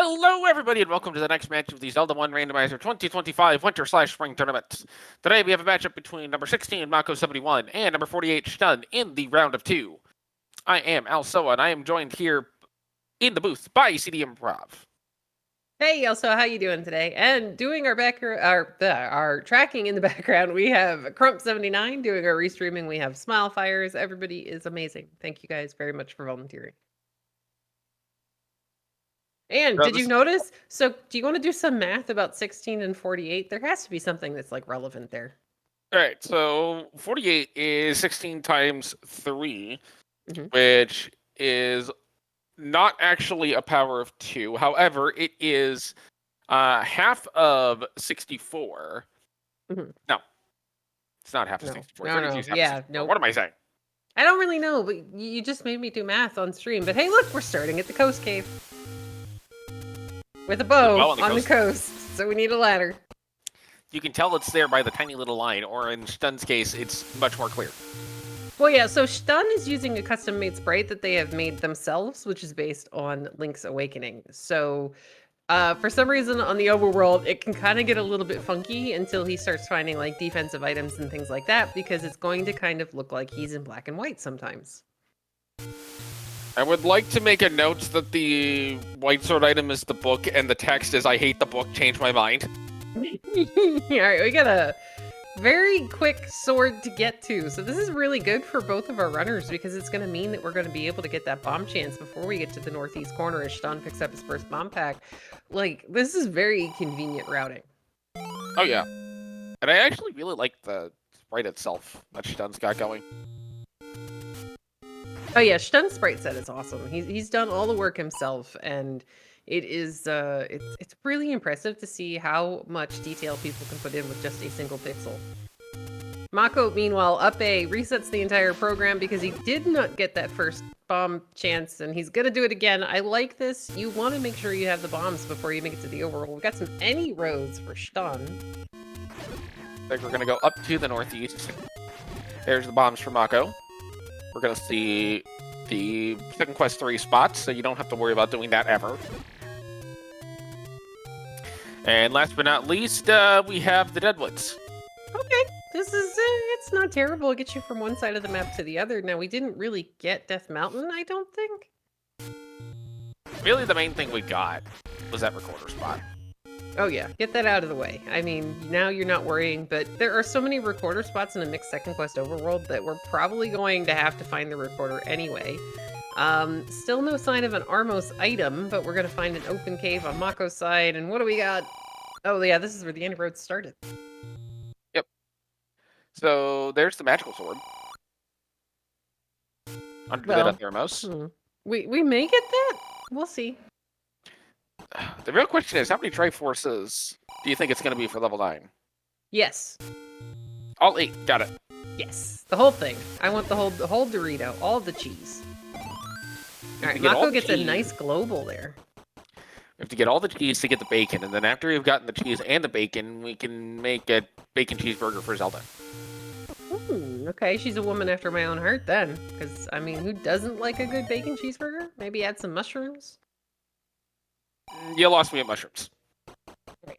Hello, everybody, and welcome to the next match of the Z1R Randomizer 2025 Winter/Spring Tournament. Today, we have a matchup between number 16, Mocco71, and number 48, Shton, in the round of 2. I am Alsoa, and I am joined here in the booth by CD Improv. Hey, also, how you doing today? And doing our tracking in the background, we have Crump79 doing our restreaming. We have Smilefires. Everybody is amazing. Thank you guys very much for volunteering. And did you notice? So, do you want to do some math about 16 and 48? There has to be something that's like relevant there. All right, so 48 is 16 times 3, which is not actually a power of 2. However, it is half of 64. No, it's not half of 64. No. Yeah, no. What am I saying? I don't really know, but you just made me do math on stream. But hey, look, we're starting at the coast cave. With a bow on the coast, so we need a ladder. You can tell it's there by the tiny little line, or in Shtun's case, it's much more clear. Well, yeah, so Shton is using a custom-made sprite that they have made themselves, which is based on Link's Awakening. So, for some reason, on the overworld, it can kind of get a little bit funky until he starts finding, like, defensive items and things like that, because it's going to kind of look like he's in black and white sometimes. I would like to make a note that the white sword item is the book, and the text is, I hate the book, change my mind. Alright, we got a very quick sword to get to. So this is really good for both of our runners, because it's going to mean that we're going to be able to get that bomb chance before we get to the northeast corner as Shton picks up his first bomb pack. Like, this is very convenient routing. Oh, yeah. And I actually really like the sprite itself that Shton's got going. Oh yeah, Shtun's sprite set is awesome. He's done all the work himself, and it is it's really impressive to see how much detail people can put in with just a single pixel. Mocco, meanwhile, up A, resets the entire program because he did not get that first bomb chance, and he's gonna do it again. I like this. You want to make sure you have the bombs before you make it to the overworld. We've got some any roads for Shton. I think we're gonna go up to the northeast. There's the bombs for Mocco. We're going to see the second quest 3 spots, so you don't have to worry about doing that ever. And last but not least, we have the Deadwoods. Okay, this is, it's not terrible. It gets you from one side of the map to the other. Now, we didn't really get Death Mountain, I don't think. Really, the main thing we got was that recorder spot. Oh yeah, get that out of the way. I mean, now you're not worrying, but there are so many recorder spots in a mixed second quest overworld that we're probably going to have to find the recorder anyway. Still no sign of an Armos item, but we're going to find an open cave on Mocco's side, and what do we got? Oh yeah, this is where the end road started. Yep. So there's the magical sword. Under the Armos. We may get that? We'll see. The real question is, how many Triforces do you think it's going to be for level 9? Yes. All 8. Got it. Yes. The whole thing. I want the whole Dorito. All the cheese. Alright, Mocco gets a nice global there. We have to get all the cheese to get the bacon, and then after we've gotten the cheese and the bacon, we can make a bacon cheeseburger for Zelda. Okay, she's a woman after my own heart then. Because, I mean, who doesn't like a good bacon cheeseburger? Maybe add some mushrooms? You lost me at mushrooms.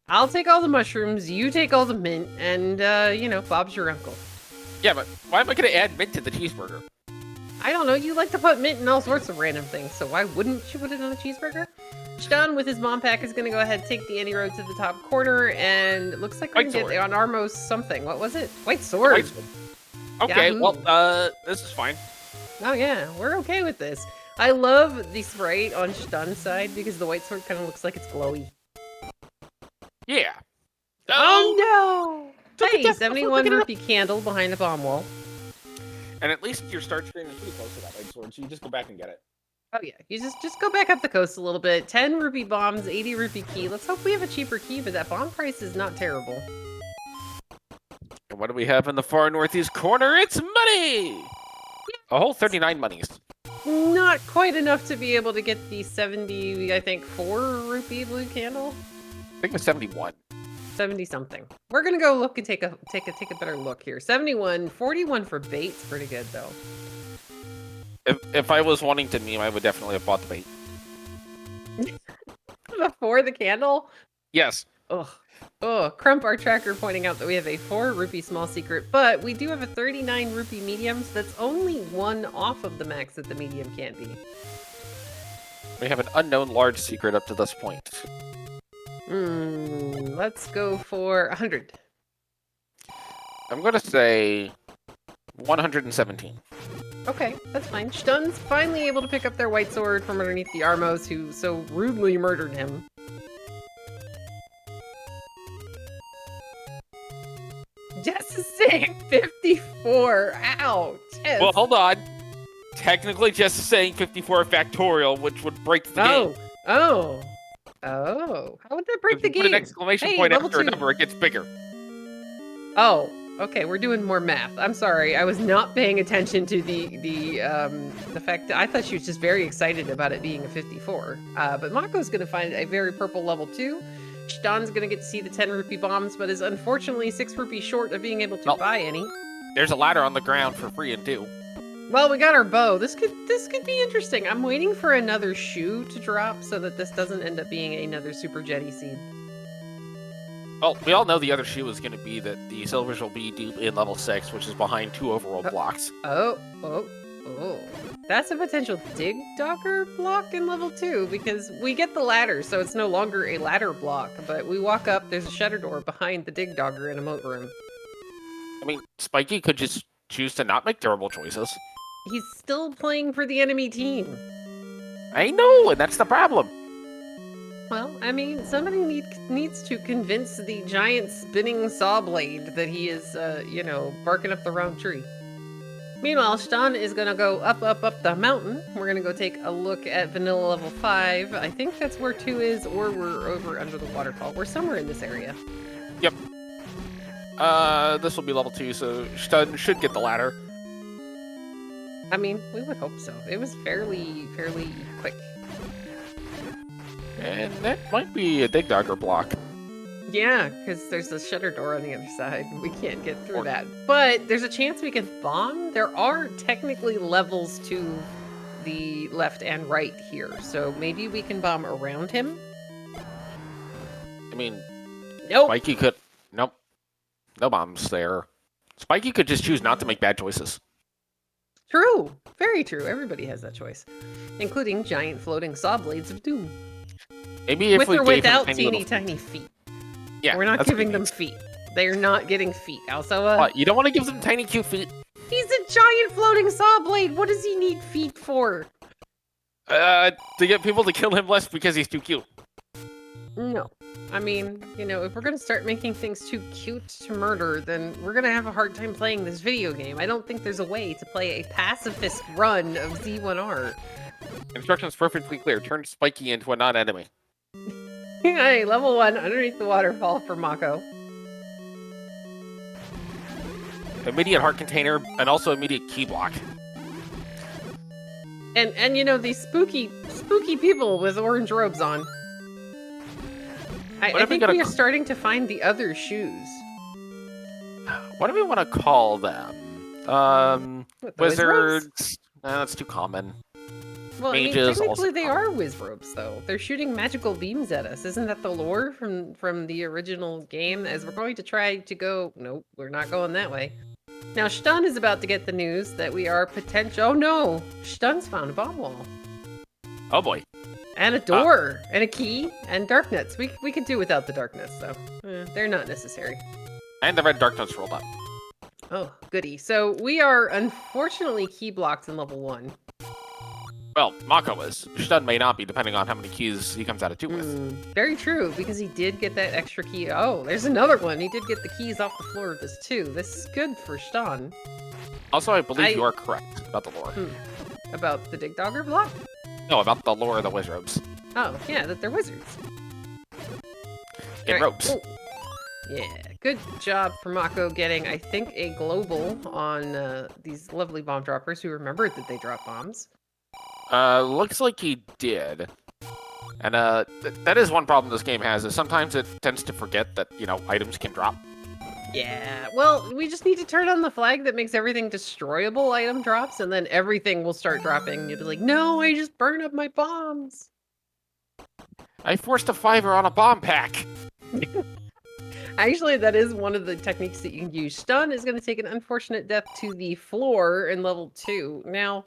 I'll take all the mushrooms, you take all the mint, and, you know, Bob's your uncle. Yeah, but why am I going to add mint to the cheeseburger? I don't know, you like to put mint in all sorts of random things, so why wouldn't you put it on a cheeseburger? Shton, with his bomb pack, is going to go ahead and take the any road to the top corner, and it looks like we're going to get on Armos something. What was it? White sword. White sword. Okay, Yahoo. Well, this is fine. Oh yeah, we're okay with this. I love the sprite on Shtun's side because the white sword kind of looks like it's glowy. Yeah. Oh no! Hey, 71 rupee candle behind the bomb wall. And at least your start screen is pretty close to that white sword, so you just go back and get it. Oh yeah, you just go back up the coast a little bit. 10 rupee bombs, 80 rupee key. Let's hope we have a cheaper key, but that bomb price is not terrible. And what do we have in the far northeast corner? It's money! A whole 39 monies. Not quite enough to be able to get the 70, I think, 4 rupee blue candle. I think it's 71. 70 something. We're gonna go look and take a better look here. 71, 41 for bait's pretty good though. If I was wanting to meme, I would definitely have bought the bait. The before the candle? Yes. Ugh. Oh, Crump, our tracker, pointing out that we have a 4 rupee small secret, but we do have a 39 rupee medium, so that's only 1 off of the max that the medium can't be. We have an unknown large secret up to this point. Let's go for 100. I'm going to say 117. Okay, that's fine. Shtun's finally able to pick up their white sword from underneath the Armos who so rudely murdered him. Jess is saying 54. Ouch. Jess. Well, hold on. Technically, Jess is saying 54 factorial, which would break the game. Oh. How would that break the game? Put an exclamation point after a number, it gets bigger. Oh, okay. We're doing more math. I'm sorry. I was not paying attention to the fact that I thought she was just very excited about it being a 54. But Mocco's going to find a very purple level 2. Shton's going to get to see the 10 rupee bombs, but is unfortunately 6 rupee short of being able to buy any. There's a ladder on the ground for free and 2. Well, we got our bow. This could be interesting. I'm waiting for another shoe to drop so that this doesn't end up being another super jetty seed. Well, we all know the other shoe is going to be that the silvers will be deep in level 6, which is behind 2 overworld blocks. Oh. That's a potential dig dogger block in level 2 because we get the ladder, so it's no longer a ladder block, but we walk up, there's a shutter door behind the dig dogger in a moat room. I mean, Spiky could just choose to not make terrible choices. He's still playing for the enemy team. I know, and that's the problem. Well, I mean, somebody needs to convince the giant spinning saw blade that he is, barking up the wrong tree. Meanwhile, Shton is going to go up the mountain. We're going to go take a look at vanilla level 5. I think that's where 2 is, or we're over under the waterfall. We're somewhere in this area. Yep. This will be level 2, so Shton should get the ladder. I mean, we would hope so. It was fairly quick. And that might be a dig dogger block. Yeah, because there's a shutter door on the other side. We can't get through that. But there's a chance we can bomb. There are technically levels to the left and right here. So maybe we can bomb around him. I mean, nope. Spiky could... Nope. No bombs there. Spiky could just choose not to make bad choices. True. Very true. Everybody has that choice. Including giant floating saw blades of doom. Maybe if with we or gave without him tiny feet. Yeah, we're not giving them feet. They're not getting feet. Also, what, you don't want to give them tiny cute feet? He's a giant floating saw blade. What does he need feet for? To get people to kill him less because he's too cute. No. I mean, if we're going to start making things too cute to murder, then we're going to have a hard time playing this video game. I don't think there's a way to play a pacifist run of Z1R. Instructions perfectly clear. Turn Spiky into a non-enemy. Hey, level 1, underneath the waterfall for Mocco. Immediate heart container, and also immediate key block. And these spooky people with orange robes on. I think we are starting to find the other shoes. What do we want to call them? Wizards? That's too common. Well, Mages, technically they are whiz robes, though. They're shooting magical beams at us. Isn't that the lore from the original game? As we're going to try to go... Nope, we're not going that way. Now, Shton is about to get the news that we are potential... Oh, no! Shton's found a bomb wall. Oh, boy. And a door, and a key, and dark nuts. We could do without the dark nuts, though. They're not necessary. And the red dark nuts rolled up. Oh, goody. So we are unfortunately key blocked in level 1. Well, Mocco is. Shton may not be, depending on how many keys he comes out of 2 with. Very true, because he did get that extra key. Oh, there's another one. He did get the keys off the floor of this, too. This is good for Shton. Also, I believe you are correct about the lore. About the dig dogger block? No, about the lore of the wizards. Oh, yeah, that they're wizards. In ropes. Oh. Yeah, good job for Mocco getting, I think, a global on these lovely bomb droppers who remembered that they drop bombs. Looks like he did. And that is one problem this game has, is sometimes it tends to forget that, items can drop. Yeah, well, we just need to turn on the flag that makes everything destroyable item drops, and then everything will start dropping. You'll be like, no, I just burned up my bombs. I forced a 5er on a bomb pack. Actually, that is one of the techniques that you can use. Stun is going to take an unfortunate death to the floor in level 2. Now,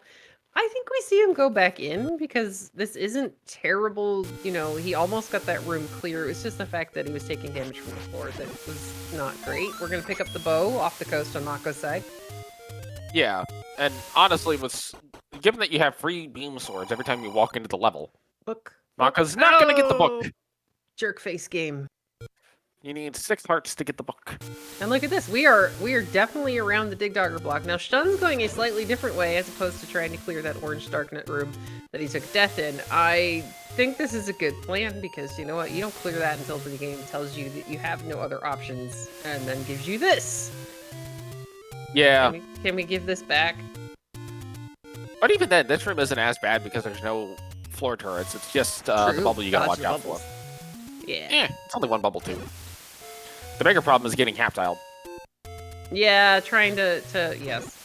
I think we see him go back in because this isn't terrible. You know, he almost got that room clear. It was just the fact that he was taking damage from the floor that was not great. We're going to pick up the bow off the coast on Mocco's side. Yeah, and honestly, given that you have free beam swords every time you walk into the level, Book. Mocco's not going to get the book. Jerk face game. You need 6 hearts to get the book. And look at this. We are definitely around the Dig Dogger block. Now, Shtun's going a slightly different way as opposed to trying to clear that orange Darknet room that he took death in. I think this is a good plan because, you know what? You don't clear that until the game tells you that you have no other options and then gives you this. Yeah. Can we give this back? But even then, this room isn't as bad because there's no floor turrets. It's just the bubble you gotta watch out for. Yeah. It's only one bubble, too. The bigger problem is getting half-tiled. Yeah, trying to yes.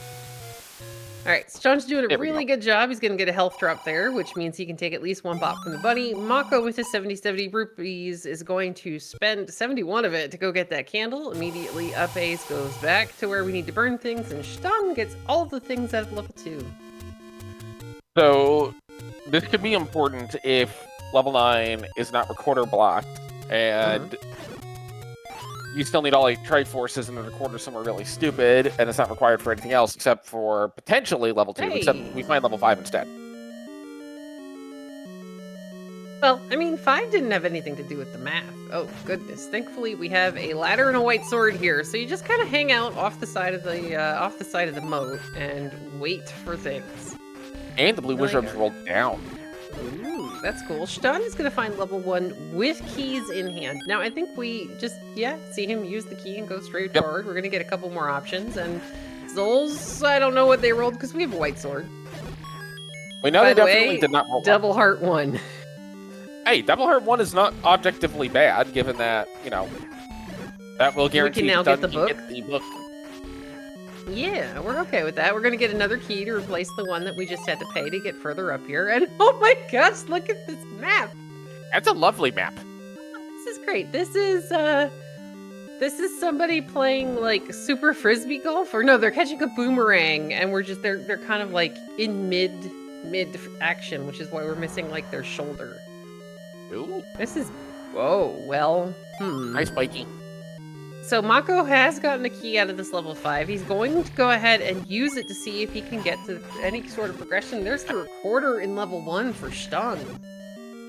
Alright, so John's doing a really good job. He's gonna get a health drop there, which means he can take at least 1 bot from the bunny. Mocco with his 70 rupees is going to spend 71 of it to go get that candle. Immediately up Ace goes back to where we need to burn things, and Shton gets all the things out of level 2. So, this could be important if level 9 is not recorder blocked, and you still need all 8 Triforces and the recorder somewhere really stupid, and it's not required for anything else except for potentially level 2, except we find level 5 instead. Well, I mean, 5 didn't have anything to do with the math. Oh, goodness. Thankfully, we have a ladder and a white sword here, so you just kind of hang out off the side of the moat and wait for things. And the blue wizards rolled down. Ooh, that's cool. Shton is going to find level 1 with keys in hand. Now, I think we just, see him use the key and go straight forward. We're going to get a couple more options. And Souls, I don't know what they rolled because we have a white sword. We know they definitely did not roll double heart 1. Hey, double heart 1 is not objectively bad, given that, you know, that will guarantee we can now get the book. Yeah, we're okay with that. We're going to get another key to replace the one that we just had to pay to get further up here. And oh my gosh, look at this map. That's a lovely map. This is great. This is somebody playing like super frisbee golf, or no, they're catching a boomerang, and they're kind of like in mid action, which is why we're missing like their shoulder. Ooh. This is well. Nice biking. So Mocco has gotten a key out of this level 5. He's going to go ahead and use it to see if he can get to any sort of progression. There's the recorder in level 1 for Shton.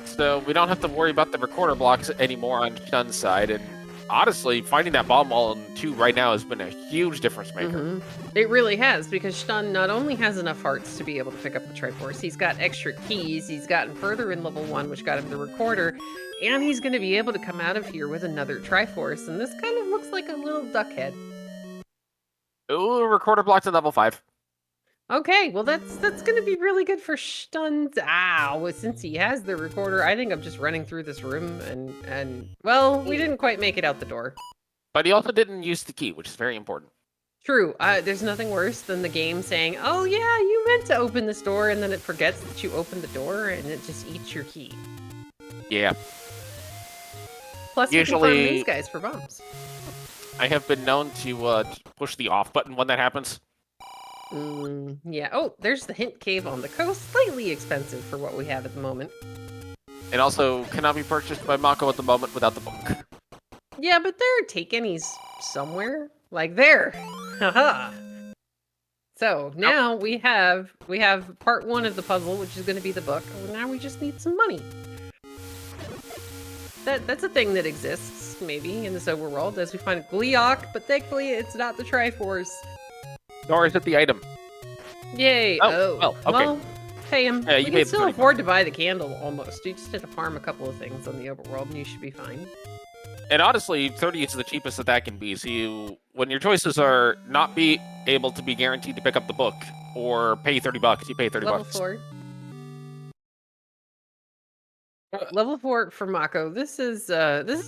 So we don't have to worry about the recorder blocks anymore on Shtun's side. And honestly, finding that bomb wall in 2 right now has been a huge difference maker. It really has, because Shton not only has enough hearts to be able to pick up the Triforce, he's got extra keys, he's gotten further in level 1, which got him the recorder, and he's going to be able to come out of here with another Triforce, and this kind of looks like a little duck head. Ooh, recorder blocked at level 5. Okay, well that's going to be really good for Shton. Well, since he has the recorder, I think I'm just running through this room, and well, we didn't quite make it out the door. But he also didn't use the key, which is very important. True. There's nothing worse than the game saying, oh yeah, you meant to open this door, and then it forgets that you opened the door, and it just eats your key. Yeah. Plus, usually, we can farm these guys for bombs. I have been known to push the off button when that happens. Yeah. Oh, there's the hint cave on the coast. Slightly expensive for what we have at the moment. And also cannot be purchased by Mocco at the moment without the book. Yeah, but there are take-any's somewhere. Like there. Haha. So now we have part 1 of the puzzle, which is going to be the book. Now we just need some money. That's a thing that exists, maybe, in this overworld, as we find Gleeok, but thankfully it's not the Triforce. Nor is it the item. Yay! Oh, well, okay. Well, pay him. Yeah, you can still afford to buy the candle, almost. You just have to farm a couple of things on the overworld, and you should be fine. And honestly, 30 is the cheapest that can be. So when your choices are not be able to be guaranteed to pick up the book, or pay $30, you pay $30. Level 4. Level 4 for Mocco. This is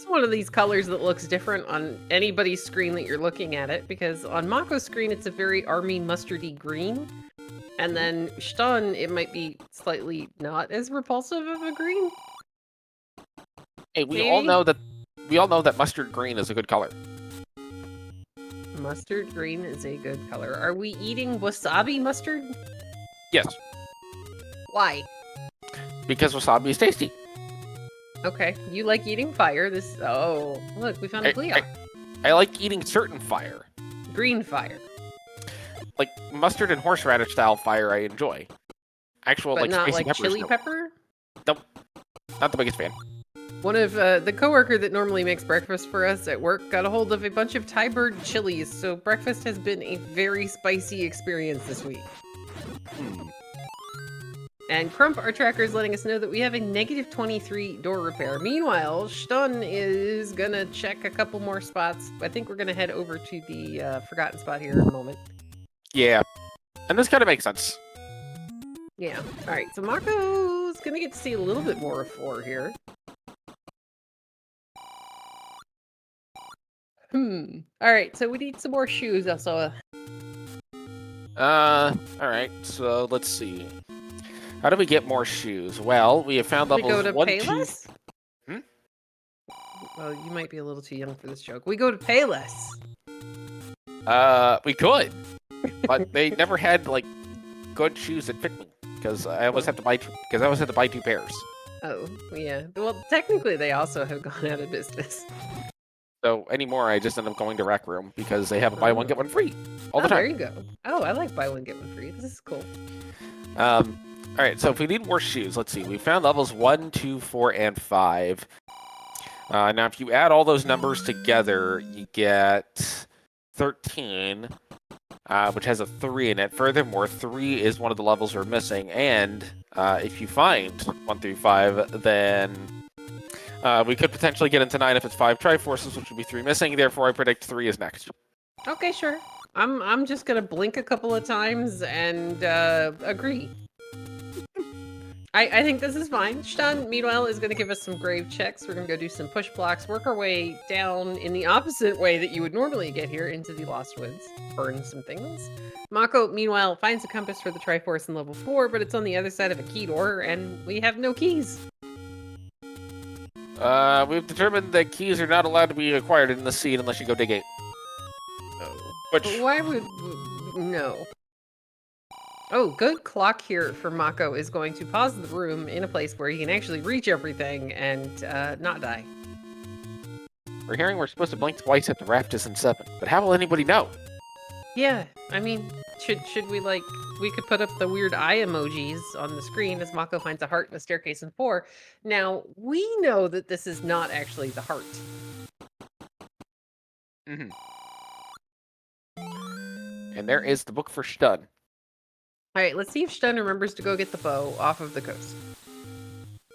one of these colors that looks different on anybody's screen that you're looking at it, because on Mocco's screen it's a very army mustardy green, and then Shton it might be slightly not as repulsive of a green. Hey, we all know that mustard green is a good color. Mustard green is a good color. Are we eating wasabi mustard? Yes. Why? Because wasabi is tasty. Okay, you like eating fire. Oh, look, we found a Gleeok. I like eating certain fire. Green fire. Like mustard and horseradish style fire I enjoy. Actual, but like, not spicy like peppers, chili no. pepper? Nope. Not the biggest fan. One of the coworker that normally makes breakfast for us at work got a hold of a bunch of Thai bird chilies, so breakfast has been a very spicy experience this week. And Crump, our tracker, is letting us know that we have a negative 23 door repair. Meanwhile, Shton is gonna check a couple more spots. I think we're gonna head over to the forgotten spot here in a moment. Yeah. And this kind of makes sense. Yeah. All right, so Mocco's gonna get to see a little bit more of 4 here. All right, so we need some more shoes also. All right, so let's see. How do we get more shoes? Well, we have found levels 1, 2... Payless? Well, you might be a little too young for this joke. We go to Payless. We could. But they never had, like, good shoes that fit me. Because I always have to buy 2 pairs. Oh, yeah. Well, technically, they also have gone out of business. So anymore, I just end up going to Rec Room because they have a buy one get one free all the time. There you go. Oh, I like buy one get one free. This is cool. All right, so if we need more shoes, let's see. We found levels 1, 2, 4, and 5. Now, if you add all those numbers together, you get 13, which has a 3 in it. Furthermore, 3 is one of the levels we're missing. And if you find 1 through 5, then we could potentially get into 9 if it's 5 Triforces, which would be 3 missing. Therefore, I predict 3 is next. Okay, sure. I'm just gonna blink a couple of times and agree. I think this is fine. Shton, meanwhile, is going to give us some grave checks. We're going to go do some push blocks, work our way down in the opposite way that you would normally get here into the Lost Woods, burn some things. Mocco, meanwhile, finds a compass for the Triforce in level 4, but it's on the other side of a key door, and we have no keys. We've determined that keys are not allowed to be acquired in the seed unless you go dig it. Oh. Which... But why would... No. Oh, good clock here for Mocco is going to pause the room in a place where he can actually reach everything and not die. We're hearing we're supposed to blink twice at the raft is in 7, but how will anybody know? Yeah, I mean, should we, like, we could put up the weird eye emojis on the screen as Mocco finds a heart in a staircase in 4. Now, we know that this is not actually the heart. Mm-hmm. And there is the book for Shton. All right, let's see if Shton remembers to go get the bow off of the coast.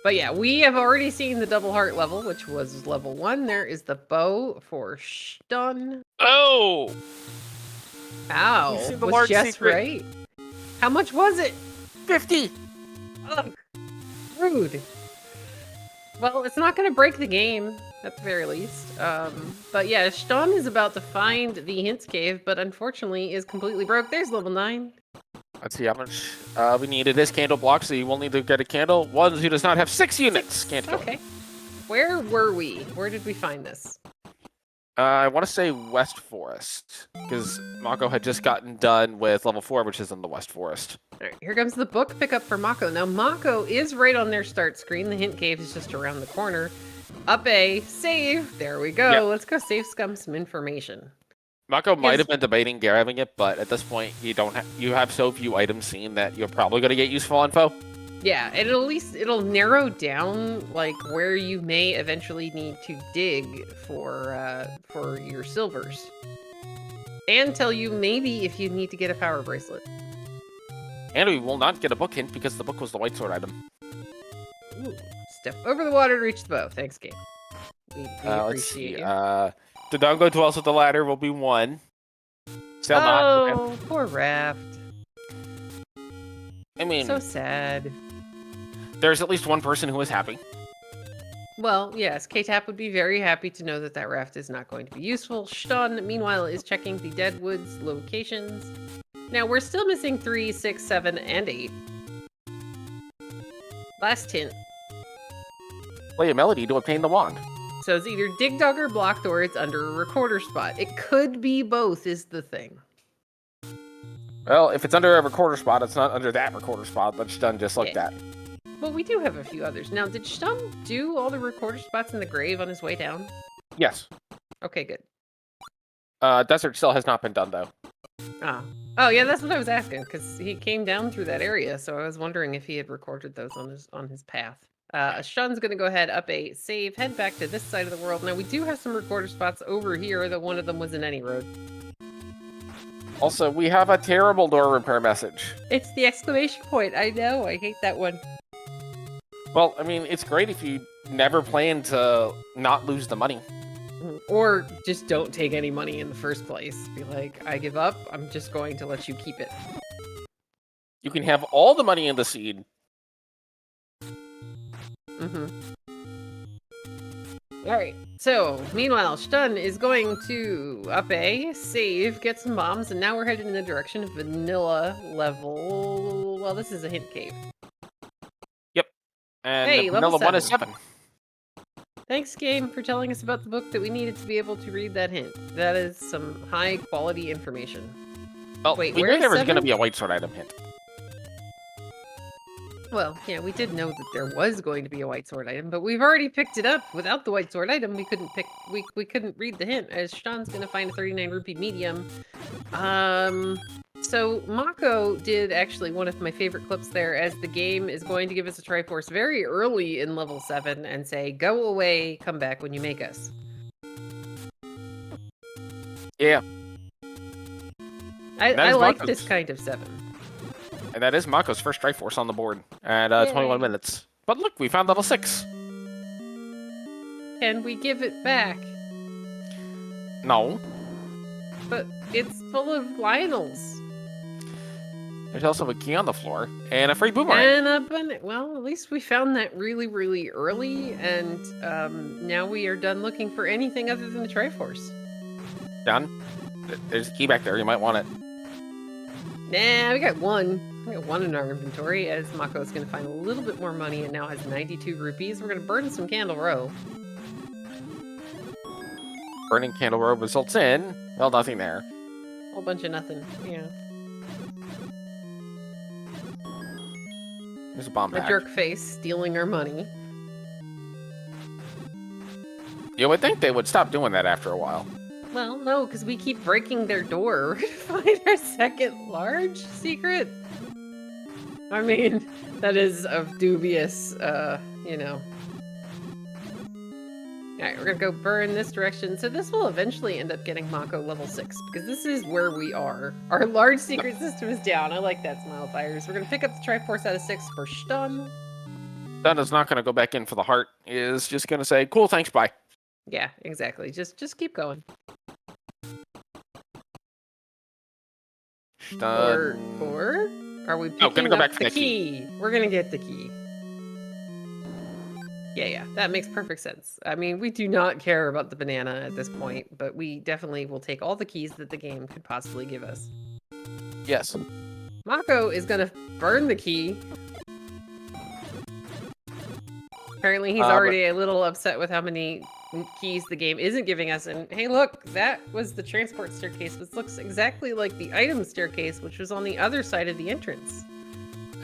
But yeah, we have already seen the double heart level, which was level 1. There is the bow for Shton. Oh! Ow, was just secret. Right. How much was it? 50! Ugh, rude. Well, it's not going to break the game, at the very least. But yeah, Shton is about to find the Hints Cave, but unfortunately is completely broke. There's level 9. Let's see how much we need. It is candle block, so you will need to get a candle. One who does not have 6 units can't go. Okay. Where were we? Where did we find this? I want to say West Forest, because Mocco had just gotten done with level 4, which is in the West Forest. All right, here comes the book pickup for Mocco. Now, Mocco is right on their start screen. The Hint Cave is just around the corner. Up A, save. There we go. Yep. Let's go save Scum some information. Mocco might have been debating grabbing it, but at this point, you have so few items seen that you're probably going to get useful info. Yeah, and at least it'll narrow down like where you may eventually need to dig for your silvers, and tell you maybe if you need to get a power bracelet. And we will not get a book hint because the book was the white sword item. Ooh, step over the water to reach the bow. Thanks, game. We appreciate you. Dodongo dwells with the ladder will be 1. Still not. Oh, poor Raft. I mean, so sad. There's at least one person who is happy. Well, yes, K-Tap would be very happy to know that that raft is not going to be useful. Shton, meanwhile, is checking the Deadwoods locations. Now, we're still missing 3, 6, 7, and 8. Last hint. play a melody to obtain the wand. So it's either Dig Dug or Blocked, or it's under a recorder spot. It could be both, is the thing. Well, if it's under a recorder spot, it's not under that recorder spot. That's done just like that. Well, we do have a few others. Now, did Shton do all the recorder spots in the grave on his way down? Yes. Okay, good. Desert still has not been done, though. Oh, yeah, that's what I was asking, because he came down through that area, so I was wondering if he had recorded those on his path. Shton's going to go ahead, up a save, head back to this side of the world. Now, we do have some recorder spots over here, though one of them was in any road. Also, we have a terrible door repair message. It's the exclamation point. I know. I hate that one. Well, I mean, it's great if you never plan to not lose the money. Or just don't take any money in the first place. Be like, I give up. I'm just going to let you keep it. You can have all the money in the seed. Alright, so meanwhile, Shton is going to up a, save, get some bombs, and now we're headed in the direction of vanilla level. Well, this is a hint cave. Yep. And hey, vanilla 1 is 7. Thanks, game, for telling us about the book that we needed to be able to read that hint. That is some high quality information. Well, wait, we knew there was going to be a white sword item hint. Well, yeah, we did know that there was going to be a white sword item, but we've already picked it up. Without the white sword item, we couldn't couldn't read the hint, as Shton's gonna find a 39 rupee medium. So Mocco did actually one of my favorite clips there, as the game is going to give us a Triforce very early in level 7 and say, go away, come back when you make us. Yeah. I like this kind of 7. And that is Mocco's first Triforce on the board at 21 minutes. But look, we found level 6. Can we give it back? No. But it's full of Lionels. There's also a key on the floor and a free boomerang. And well, at least we found that really, really early, and now we are done looking for anything other than the Triforce. Done. There's a key back there. You might want it. Nah, we got one. We got one in our inventory, as Mocco is going to find a little bit more money and now has 92 rupees. We're going to burn some Candle Row. Burning Candle Row results in, well, nothing there. Whole bunch of nothing, yeah. There's a bomb back. A jerk face stealing our money. You would think they would stop doing that after a while. Well, no, because we keep breaking their door. We're going to find our second large secret. I mean, that is of dubious, you know. Alright, we're gonna go burn this direction. So this will eventually end up getting Mocco level 6, because this is where we are. Our large secret system is down. I like that, Smile Fires. We're gonna pick up the Triforce out of 6 for Shton. Shton is not gonna go back in for the heart. Is just gonna say, cool, thanks, bye. Yeah, exactly. Just keep going. Shton. Or are we picking go up back for the that key? We're gonna get the key. Yeah, that makes perfect sense. I mean, we do not care about the banana at this point, but we definitely will take all the keys that the game could possibly give us. Yes. Mocco is gonna burn the key. Apparently he's already a little upset with how many keys the game isn't giving us. And hey, look, that was the transport staircase, which looks exactly like the item staircase, which was on the other side of the entrance.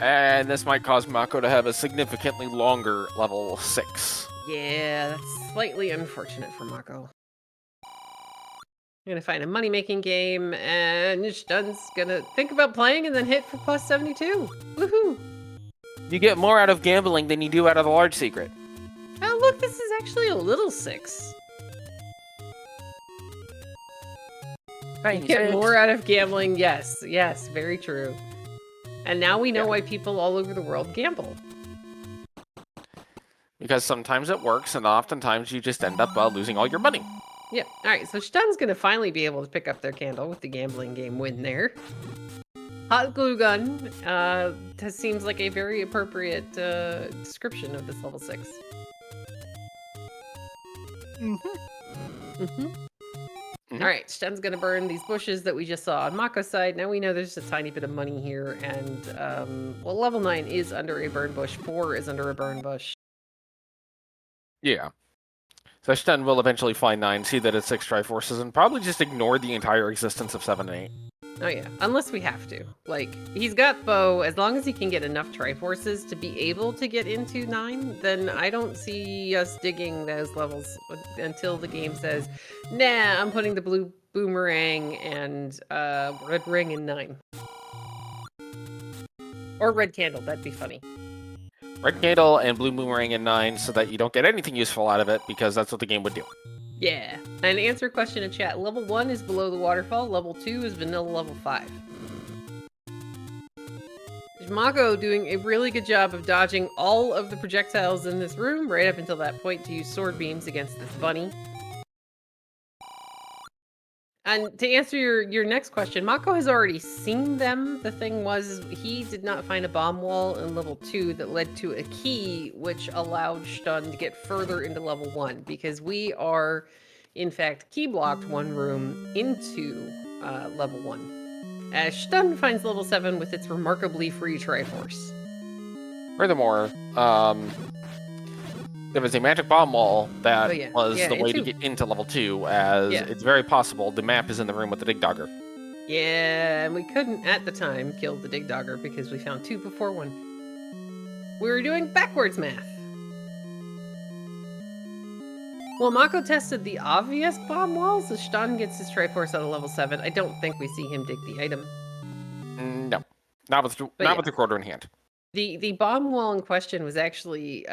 And this might cause Mocco to have a significantly longer level 6. Yeah, that's slightly unfortunate for Mocco. I'm gonna find a money-making game, and Shton's gonna think about playing and then hit for plus 72. Woohoo! You get more out of gambling than you do out of the large secret. Oh, look, this is actually a little 6. You get more out of gambling, yes, very true. And now we know why people all over the world gamble. Because sometimes it works, and oftentimes you just end up losing all your money. Yep. All right, so Shton's going to finally be able to pick up their candle with the gambling game win there. Hot glue gun seems like a very appropriate description of this level 6. All right, Shton's gonna burn these bushes that we just saw on Mocco's side. Now we know there's a tiny bit of money here, and well, level 9 is under a burn bush. 4 is under a burn bush. Yeah. So Shton will eventually find 9, see that it's 6 Triforces, and probably just ignore the entire existence of 7 and 8. Oh yeah, unless we have to. Like, he's got bow. As long as he can get enough Triforces to be able to get into 9, then I don't see us digging those levels until the game says, nah, I'm putting the blue boomerang and red ring in 9. Or red candle, that'd be funny. Red Candle and Blue Boomerang in 9 so that you don't get anything useful out of it, because that's what the game would do. Yeah. And answer a question in chat. Level 1 is below the waterfall. Level 2 is vanilla level 5. Mocco doing a really good job of dodging all of the projectiles in this room right up until that point to use sword beams against this bunny. And to answer your next question, Mocco has already seen them. The thing was, he did not find a bomb wall in level 2 that led to a key, which allowed Shton to get further into level 1, because we are, in fact, key blocked one room into level 1. As Shton finds level 7 with its remarkably free Triforce. Furthermore, there was a magic bomb wall that was the way to get into level 2, as it's very possible the map is in the room with the Dig Dogger. Yeah, and we couldn't, at the time, kill the Dig Dogger because we found 2 before 1. We were doing backwards math. Well, Mocco tested the obvious bomb walls as Shton gets his Triforce out of level 7. I don't think we see him dig the item. No. Not with the quarter in hand. The bomb wall in question was actually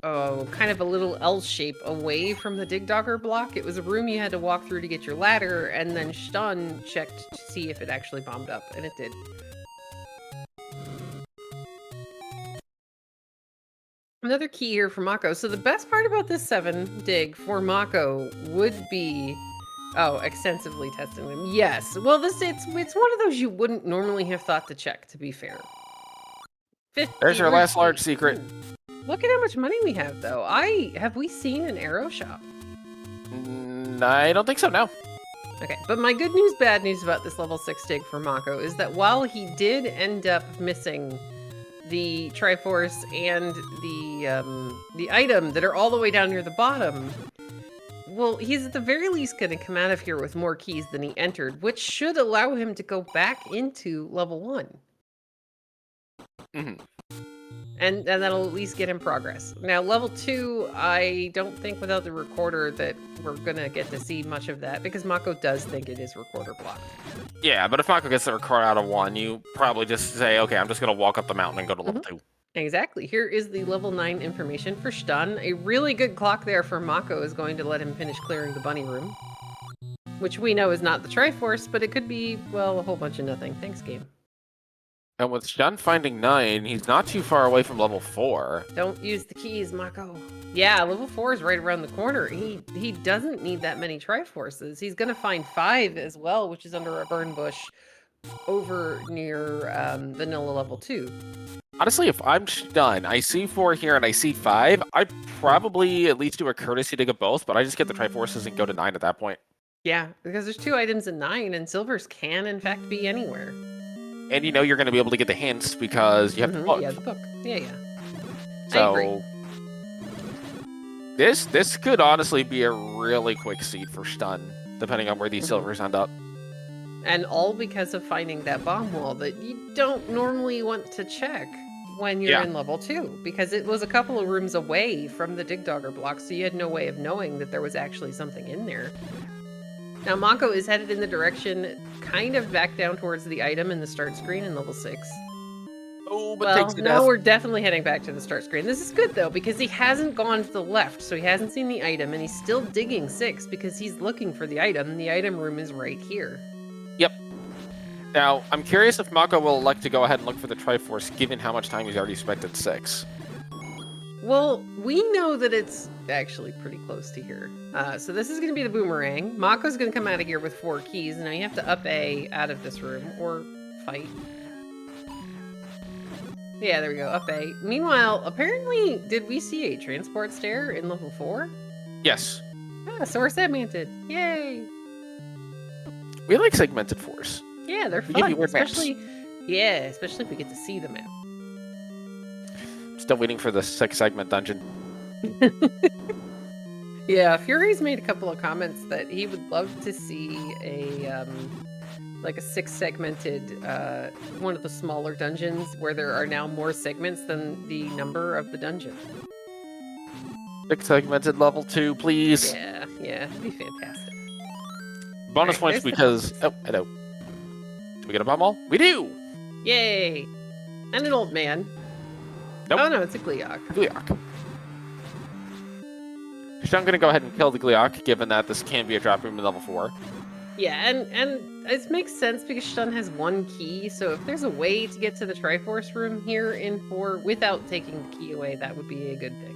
kind of a little L shape away from the Dig Dogger block. It was a room you had to walk through to get your ladder, and then Shton checked to see if it actually bombed up, and it did. Another key here for Mocco. So the best part about this 7 dig for Mocco would be extensively testing them. Yes. Well, it's one of those you wouldn't normally have thought to check, to be fair. There's your last large secret. Look at how much money we have, though. Have we seen an arrow shop? I don't think so, no. Okay, but my good news, bad news about this level 6 dig for Mocco is that while he did end up missing the Triforce and the item that are all the way down near the bottom, well, he's at the very least going to come out of here with more keys than he entered, which should allow him to go back into level 1. Mm-hmm. And that'll at least get him progress. Now, level 2, I don't think without the recorder that we're going to get to see much of that, because Mocco does think it is recorder blocked. Yeah, but if Mocco gets the recorder out of 1, you probably just say, okay, I'm just going to walk up the mountain and go to level 2. Exactly. Here is the level 9 information for Shton. A really good clock there for Mocco is going to let him finish clearing the bunny room, which we know is not the Triforce, but it could be, well, a whole bunch of nothing. Thanks, game. And with Shton finding 9, he's not too far away from level 4. Don't use the keys, Mocco. Yeah, level 4 is right around the corner. He doesn't need that many Triforces. He's going to find 5 as well, which is under a burn bush over near vanilla level 2. Honestly, if I'm Shton, I see 4 here and I see 5, I'd probably at least do a courtesy dig of both, but I just get the Triforces and go to 9 at that point. Yeah, because there's 2 items in 9, and silvers can, in fact, be anywhere. And you know you're going to be able to get the hints because you have the book. Yeah, the book. Yeah. So, I agree. This could honestly be a really quick seed for Shton, depending on where these silvers end up. And all because of finding that bomb wall that you don't normally want to check when you're in level 2, because it was a couple of rooms away from the Dig Dogger block, so you had no way of knowing that there was actually something in there. Now, Mocco is headed in the direction kind of back down towards the item in the start screen in level 6. Oh, but we're definitely heading back to the start screen. This is good, though, because he hasn't gone to the left, so he hasn't seen the item, and he's still digging 6 because he's looking for the item. The item room is right here. Yep. Now, I'm curious if Mocco will elect to go ahead and look for the Triforce, given how much time he's already spent at 6. Well, we know that it's actually pretty close to here. So this is going to be the boomerang. Mocco's going to come out of here with 4 keys. Now you have to up A out of this room, or fight. Yeah, there we go, up A. Meanwhile, apparently, did we see a transport stair in level 4? Yes. So we're segmented. Yay! We like segmented force. Yeah, they're fun. Especially if we get to see the map. Still waiting for the 6-segment dungeon. Yeah, Fury's made a couple of comments that he would love to see a like a 6-segmented one of the smaller dungeons where there are now more segments than the number of the dungeon. 6-segmented level 2, please. Yeah, it'd be fantastic. Bonus Right, points because... Oh, hello. Do we get a Pummel? We do! Yay! And an old man. Nope. Oh no, it's a Gleeok. Gleeok. So I'm going to go ahead and kill the Gleeok, given that this can be a drop room in level 4. Yeah, and it makes sense because Shton has 1 key, so if there's a way to get to the Triforce room here in 4 without taking the key away, that would be a good thing.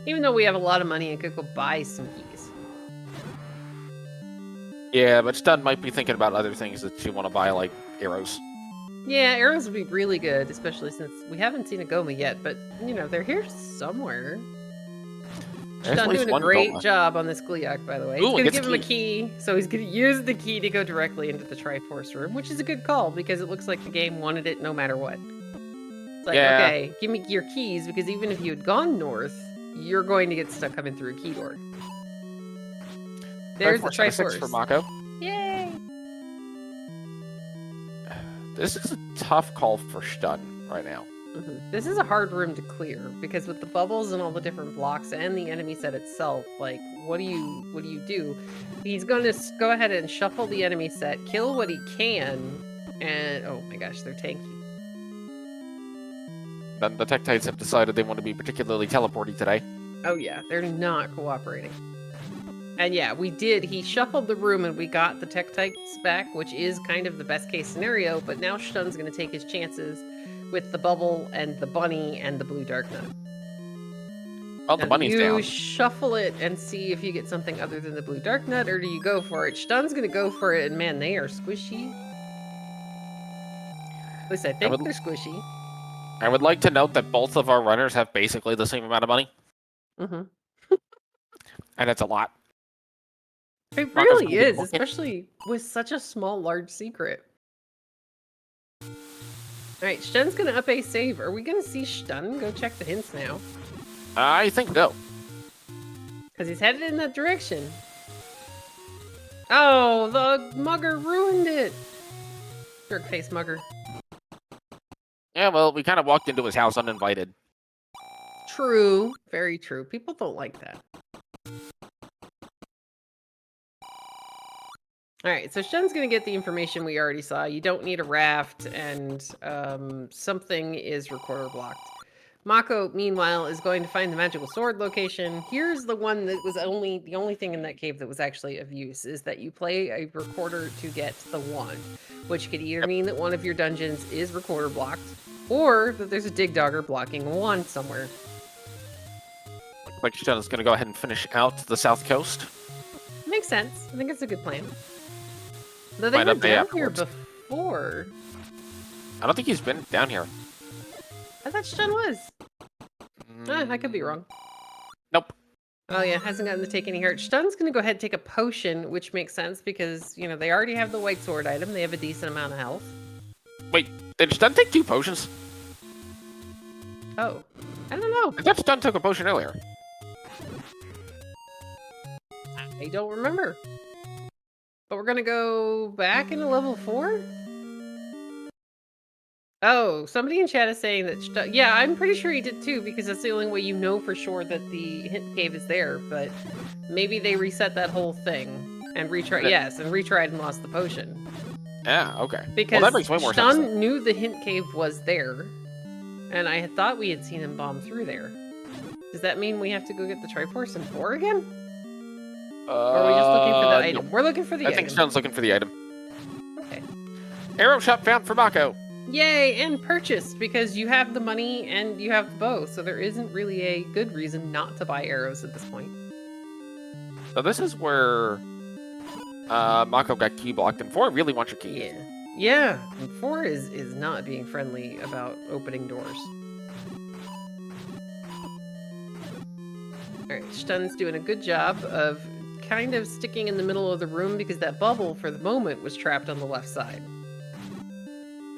Even though we have a lot of money and could go buy some keys. Yeah, but Shton might be thinking about other things that you want to buy, like arrows. Yeah, arrows would be really good, especially since we haven't seen a Goma yet, but, you know, they're here somewhere. Shton doing a great job on this Gleeok, by the way. He's going to give him a key, so he's going to use the key to go directly into the Triforce room, which is a good call, because it looks like the game wanted it no matter what. It's like, okay, give me your keys, because even if you had gone north, you're going to get stuck coming through a key door. There's the Triforce. For Mocco. Yay! This is a tough call for Shton right now. This is a hard room to clear because with the bubbles and all the different blocks and the enemy set itself, like, what do you do? He's going to go ahead and shuffle the enemy set, kill what he can, and oh my gosh, they're tanky. Then the Tektites have decided they want to be particularly teleporty today. Oh yeah, they're not cooperating. And yeah, he shuffled the room and we got the Tektites back, which is kind of the best case scenario, but now Shtun's going to take his chances with the bubble and the bunny and the blue dark nut. Well, the bunny's down. You shuffle it and see if you get something other than the blue dark nut, or do you go for it? Shtun's going to go for it, and man, they are squishy. At least I think they're squishy. I would like to note that both of our runners have basically the same amount of money. And it's a lot. It really is, especially with such a small, large secret. Alright, Shtun's gonna up a save. Are we gonna see Shton go check the hints now? I think no. Because he's headed in that direction. Oh, the mugger ruined it! Jerk-face mugger. Yeah, well, we kind of walked into his house uninvited. True. Very true. People don't like that. Alright, so Shtun's gonna get the information we already saw. You don't need a raft, and something is recorder blocked. Mocco, meanwhile, is going to find the magical sword location. Here's the one that was the only thing in that cave that was actually of use, is that you play a recorder to get the wand, which could either mean that one of your dungeons is recorder blocked, or that there's a dig dogger blocking a wand somewhere. Like Shton is going to go ahead and finish out the south coast. Makes sense. I think it's a good plan. Though they were down here before. I don't think he's been down here. I thought Shton was. I could be wrong. Nope. Oh yeah, hasn't gotten to take any hurt. Shtun's gonna go ahead and take a potion, which makes sense because, you know, they already have the white sword item. They have a decent amount of health. Wait, did Shton take 2 potions? Oh, I don't know. I thought Shton took a potion earlier. I don't remember. But we're gonna go back into level 4? Oh, somebody in chat is saying that yeah, I'm pretty sure he did too, because that's the only way you know for sure that the hint cave is there, but maybe they reset that whole thing and retried, yes, and retried and lost the potion. Yeah, okay. Because well, that makes way more sense. Shton knew the hint cave was there, and I had thought we had seen him bomb through there. Does that mean we have to go get the Triforce in 4 again? Or are we just looking for the item? No. We're looking for the item. I think Shton's looking for the item. Okay. Arrow shop found for Mocco. Yay, and purchased, because you have the money and you have the bow, so there isn't really a good reason not to buy arrows at this point. So this is where Mocco got key blocked, and 4 really wants your key. Yeah. Yeah, and 4 is not being friendly about opening doors. Alright, Shtun's doing a good job of kind of sticking in the middle of the room because that bubble, for the moment, was trapped on the left side.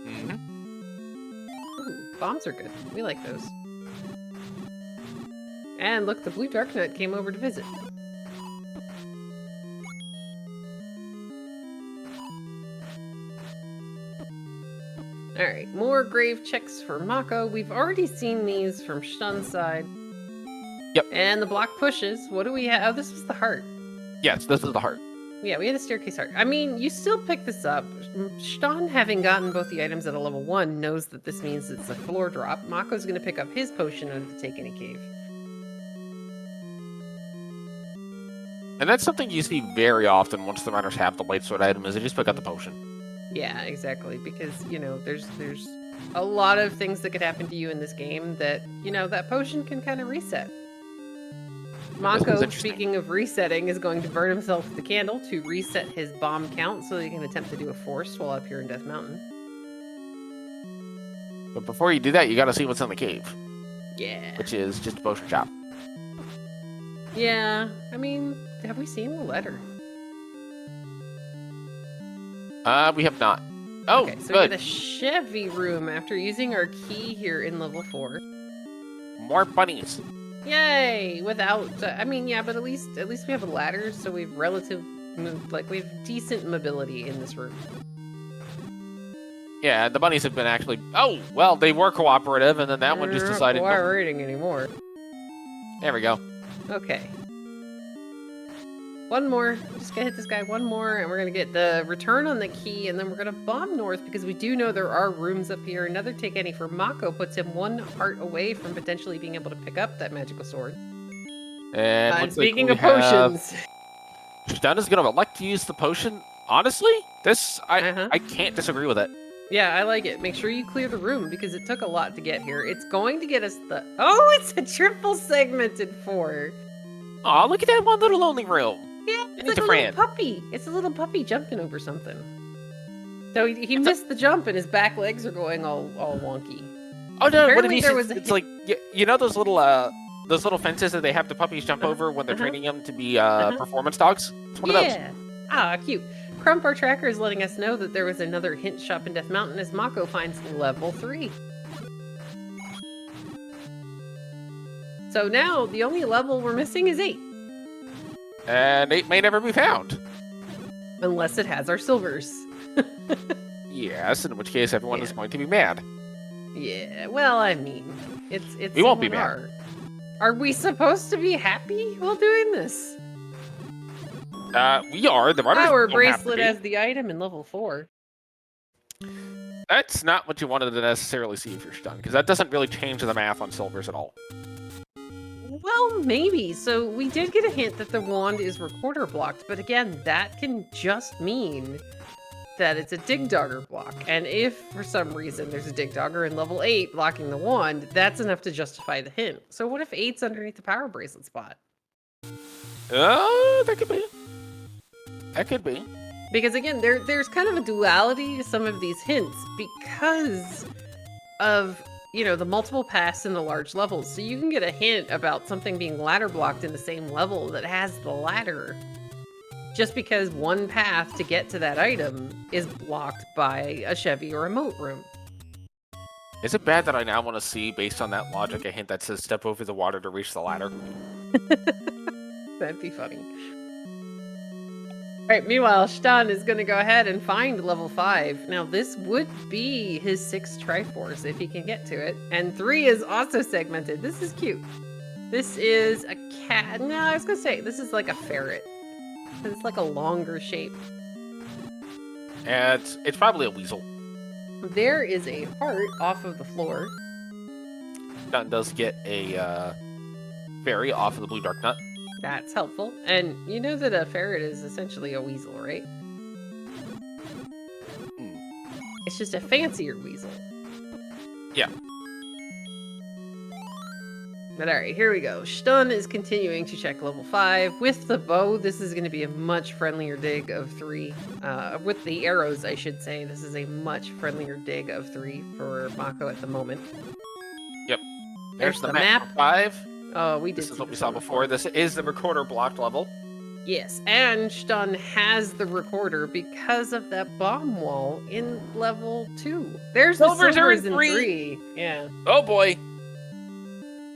Mm-hmm. Ooh, bombs are good. We like those. And look, the blue Darknut came over to visit. Alright, more grave checks for Mocco. We've already seen these from Shton's side. Yep. And the block pushes. What do we have? Oh, this was the heart. Yes, this is the heart. Yeah, we had a staircase heart. I mean, you still pick this up. Shton, having gotten both the items at a level 1, knows that this means it's a floor drop. Mocco's going to pick up his potion under the Take Any Cave. And that's something you see very often once the runners have the white sword item, is they just pick up the potion. Yeah, exactly. Because, you know, there's a lot of things that could happen to you in this game that, you know, that potion can kind of reset. Mocco, speaking of resetting, is going to burn himself with the candle to reset his bomb count so he can attempt to do a force while up here in Death Mountain. But before you do that, you gotta see what's in the cave. Yeah. Which is just a potion shop. Yeah, I mean, have we seen the letter? We have not. Oh, okay, so good. we get a Chevy room after using our key here in level 4. More bunnies. Yay! Without, I mean, yeah, but at least we have a ladder, so we have decent mobility in this room. Yeah, the bunnies have been actually. Oh, well, they were cooperative, and then that one just decided. They're not cooperating anymore. There we go. Okay. One more. Just gonna hit this guy one more, and we're gonna get the return on the key, and then we're gonna bomb north because we do know there are rooms up here. Another Take Any for Mocco puts him 1 heart away from potentially being able to pick up that magical sword. And speaking of potions, Shton is gonna elect to use the potion. Honestly, this I can't disagree with it. Yeah, I like it. Make sure you clear the room because it took a lot to get here. It's going to get us the. Oh, it's a triple segmented 4. Oh, look at that one little lonely room. Yeah, it's like a little puppy. It's a little puppy jumping over something. So he missed the jump, and his back legs are going all wonky. Oh no! Apparently It's like you know those little fences that they have the puppies jump over when they're training them to be performance dogs. It's one of those. Ah, cute. Crump, our tracker, is letting us know that there was another hint shop in Death Mountain as Mocco finds level 3. So now the only level we're missing is 8. And 8 may never be found. Unless it has our silvers. Yes, in which case everyone is going to be mad. Yeah, well, I mean, it's we won't be mad. Are we supposed to be happy while doing this? We are. The runners Power don't bracelet have to as the item in level 4. That's not what you wanted to necessarily see if you're Shton, because that doesn't really change the math on silvers at all. Well, maybe. So we did get a hint that the wand is recorder blocked, but again, that can just mean that it's a dig dogger block. And if for some reason there's a dig dogger in level 8 blocking the wand, that's enough to justify the hint. So what if 8's underneath the power bracelet spot? That could be. That could be. Because again, there's kind of a duality to some of these hints because of, you know, the multiple paths in the large levels. So you can get a hint about something being ladder blocked in the same level that has the ladder just because one path to get to that item is blocked by a Chevy or a moat room. Is it bad that I now want to see, based on that logic, a hint that says step over the water to reach the ladder? That'd be funny. Alright, meanwhile, Shton is going to go ahead and find level 5. Now, this would be his 6th Triforce if he can get to it. And 3 is also segmented. This is cute. This is a cat. No, I was going to say, this is like a ferret. It's like a longer shape. And it's probably a weasel. There is a heart off of the floor. Shton does get a fairy off of the blue dark nut. That's helpful. And you know that a ferret is essentially a weasel, right? It's just a fancier weasel. Yeah. But alright, here we go. Shton is continuing to check level 5. With the bow, this is going to be a much friendlier dig of 3. With the arrows, I should say, this is a much friendlier dig of 3 for Mocco at the moment. Yep. There's the map. 5. Oh, we did. This is what we saw before. This is the recorder blocked level. Yes, and Shton has the recorder because of that bomb wall in level 2. There's the silvers in 3. Yeah. Oh boy.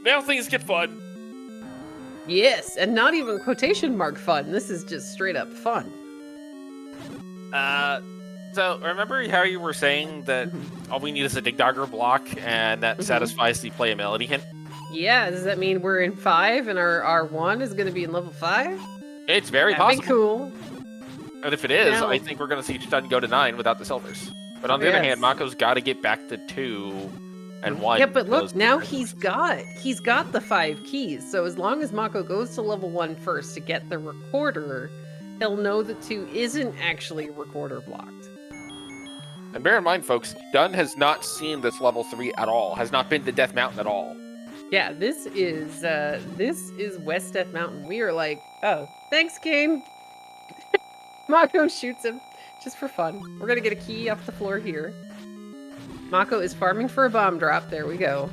Now things get fun. Yes, and not even quotation mark fun. This is just straight up fun. So remember how you were saying that all we need is a Dig Dogger block, and that satisfies the playability hint? Yeah, does that mean we're in 5 and our R1 is going to be in level 5? It's very That'd possible. be cool. And if it is, Now, I think we're going to see Shton go to 9 without the silvers. But on the other hand, Mocco's got to get back to 2 and 1. Yeah, but look, now he's got the 5 keys. So as long as Mocco goes to level 1 first to get the recorder, he'll know that 2 isn't actually recorder blocked. And bear in mind, folks, Shton has not seen this level 3 at all. Has not been to Death Mountain at all. Yeah, this is West Death Mountain. We are like, oh, thanks, game. Mocco shoots him just for fun. We're gonna get a key off the floor here. Mocco is farming for a bomb drop. There we go.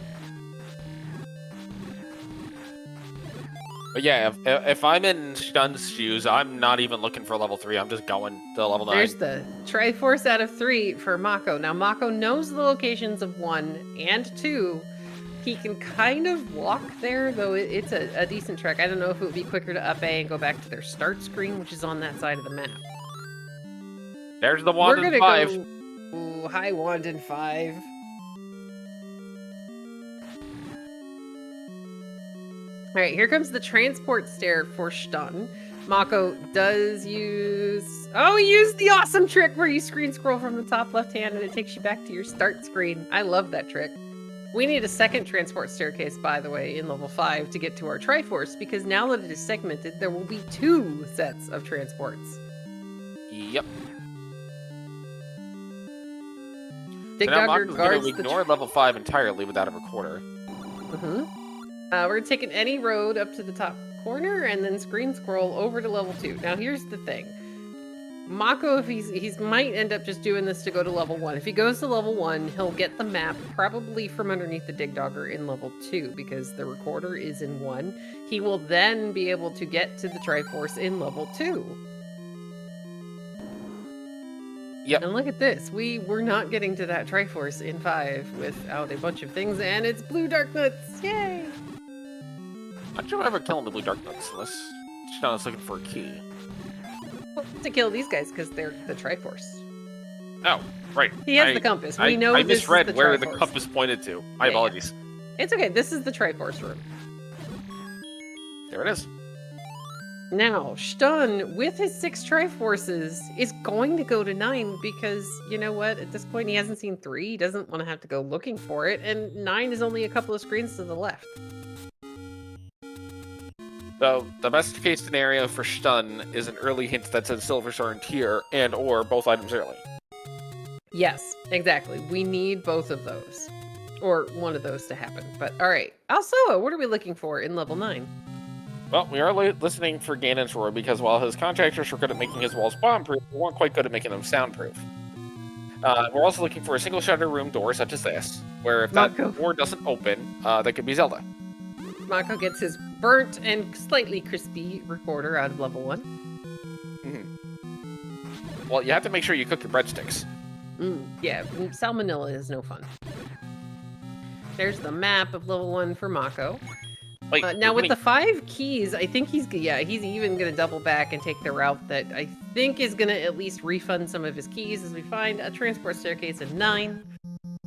But yeah, if I'm in Shtun's shoes, I'm not even looking for level 3. I'm just going to level 9. There's the Triforce out of 3 for Mocco. Now, Mocco knows the locations of 1 and 2. He can kind of walk there, though it's a decent trek. I don't know if it would be quicker to up A and go back to their start screen, which is on that side of the map. There's the wand in 5. Ooh, high wand in 5. All right, here comes the transport stair for Shton. Mocco does use... Oh, he used the awesome trick where you screen scroll from the top left hand and it takes you back to your start screen. I love that trick. We need a second transport staircase, by the way, in level 5 to get to our Triforce, because now that it is segmented, there will be 2 sets of transports. Yep. Dig so now Dogger Mocco's guards going to ignore level 5 entirely without a recorder. We're taking any road up to the top corner and then screen scroll over to level 2. Now, here's the thing. Mocco, if he's might end up just doing this to go to level 1. If he goes to level 1, he'll get the map probably from underneath the Dig Dogger in level 2 because the recorder is in 1. He will then be able to get to the Triforce in level 2. Yep. And look at this. We're not getting to that Triforce in 5 without a bunch of things, and it's blue dark nuts. Yay! I don't remember killing the blue dark nuts unless Shton is looking for a key. To kill these guys because they're the Triforce. Oh, right. He has the compass. We know I this misread is the where Triforce. the compass pointed to. My apologies. It's okay. This is the Triforce room. There it is. Now, Shton, with his 6 Triforces, is going to go to 9 because, you know what? At this point, he hasn't seen 3. He doesn't want to have to go looking for it. And 9 is only a couple of screens to the left. So, the best case scenario for Shton is an early hint that says Silver Star and Tier and or both items early. Yes, exactly. We need both of those. Or one of those to happen. But, alright. Alsoa, what are we looking for in level 9? Well, we are listening for Ganon's roar because while his contractors were good at making his walls bomb-proof, they weren't quite good at making them soundproof. We're also looking for a single shutter room door such as this, where if that door doesn't open, that could be Zelda. Mocco gets his burnt and slightly crispy recorder out of level 1. Well, you have to make sure you cook your breadsticks. Yeah, salmonella is no fun. There's the map of level 1 for Mocco. Now with the 5 keys, I think he's even going to double back and take the route that I think is going to at least refund some of his keys as we find a transport staircase in 9.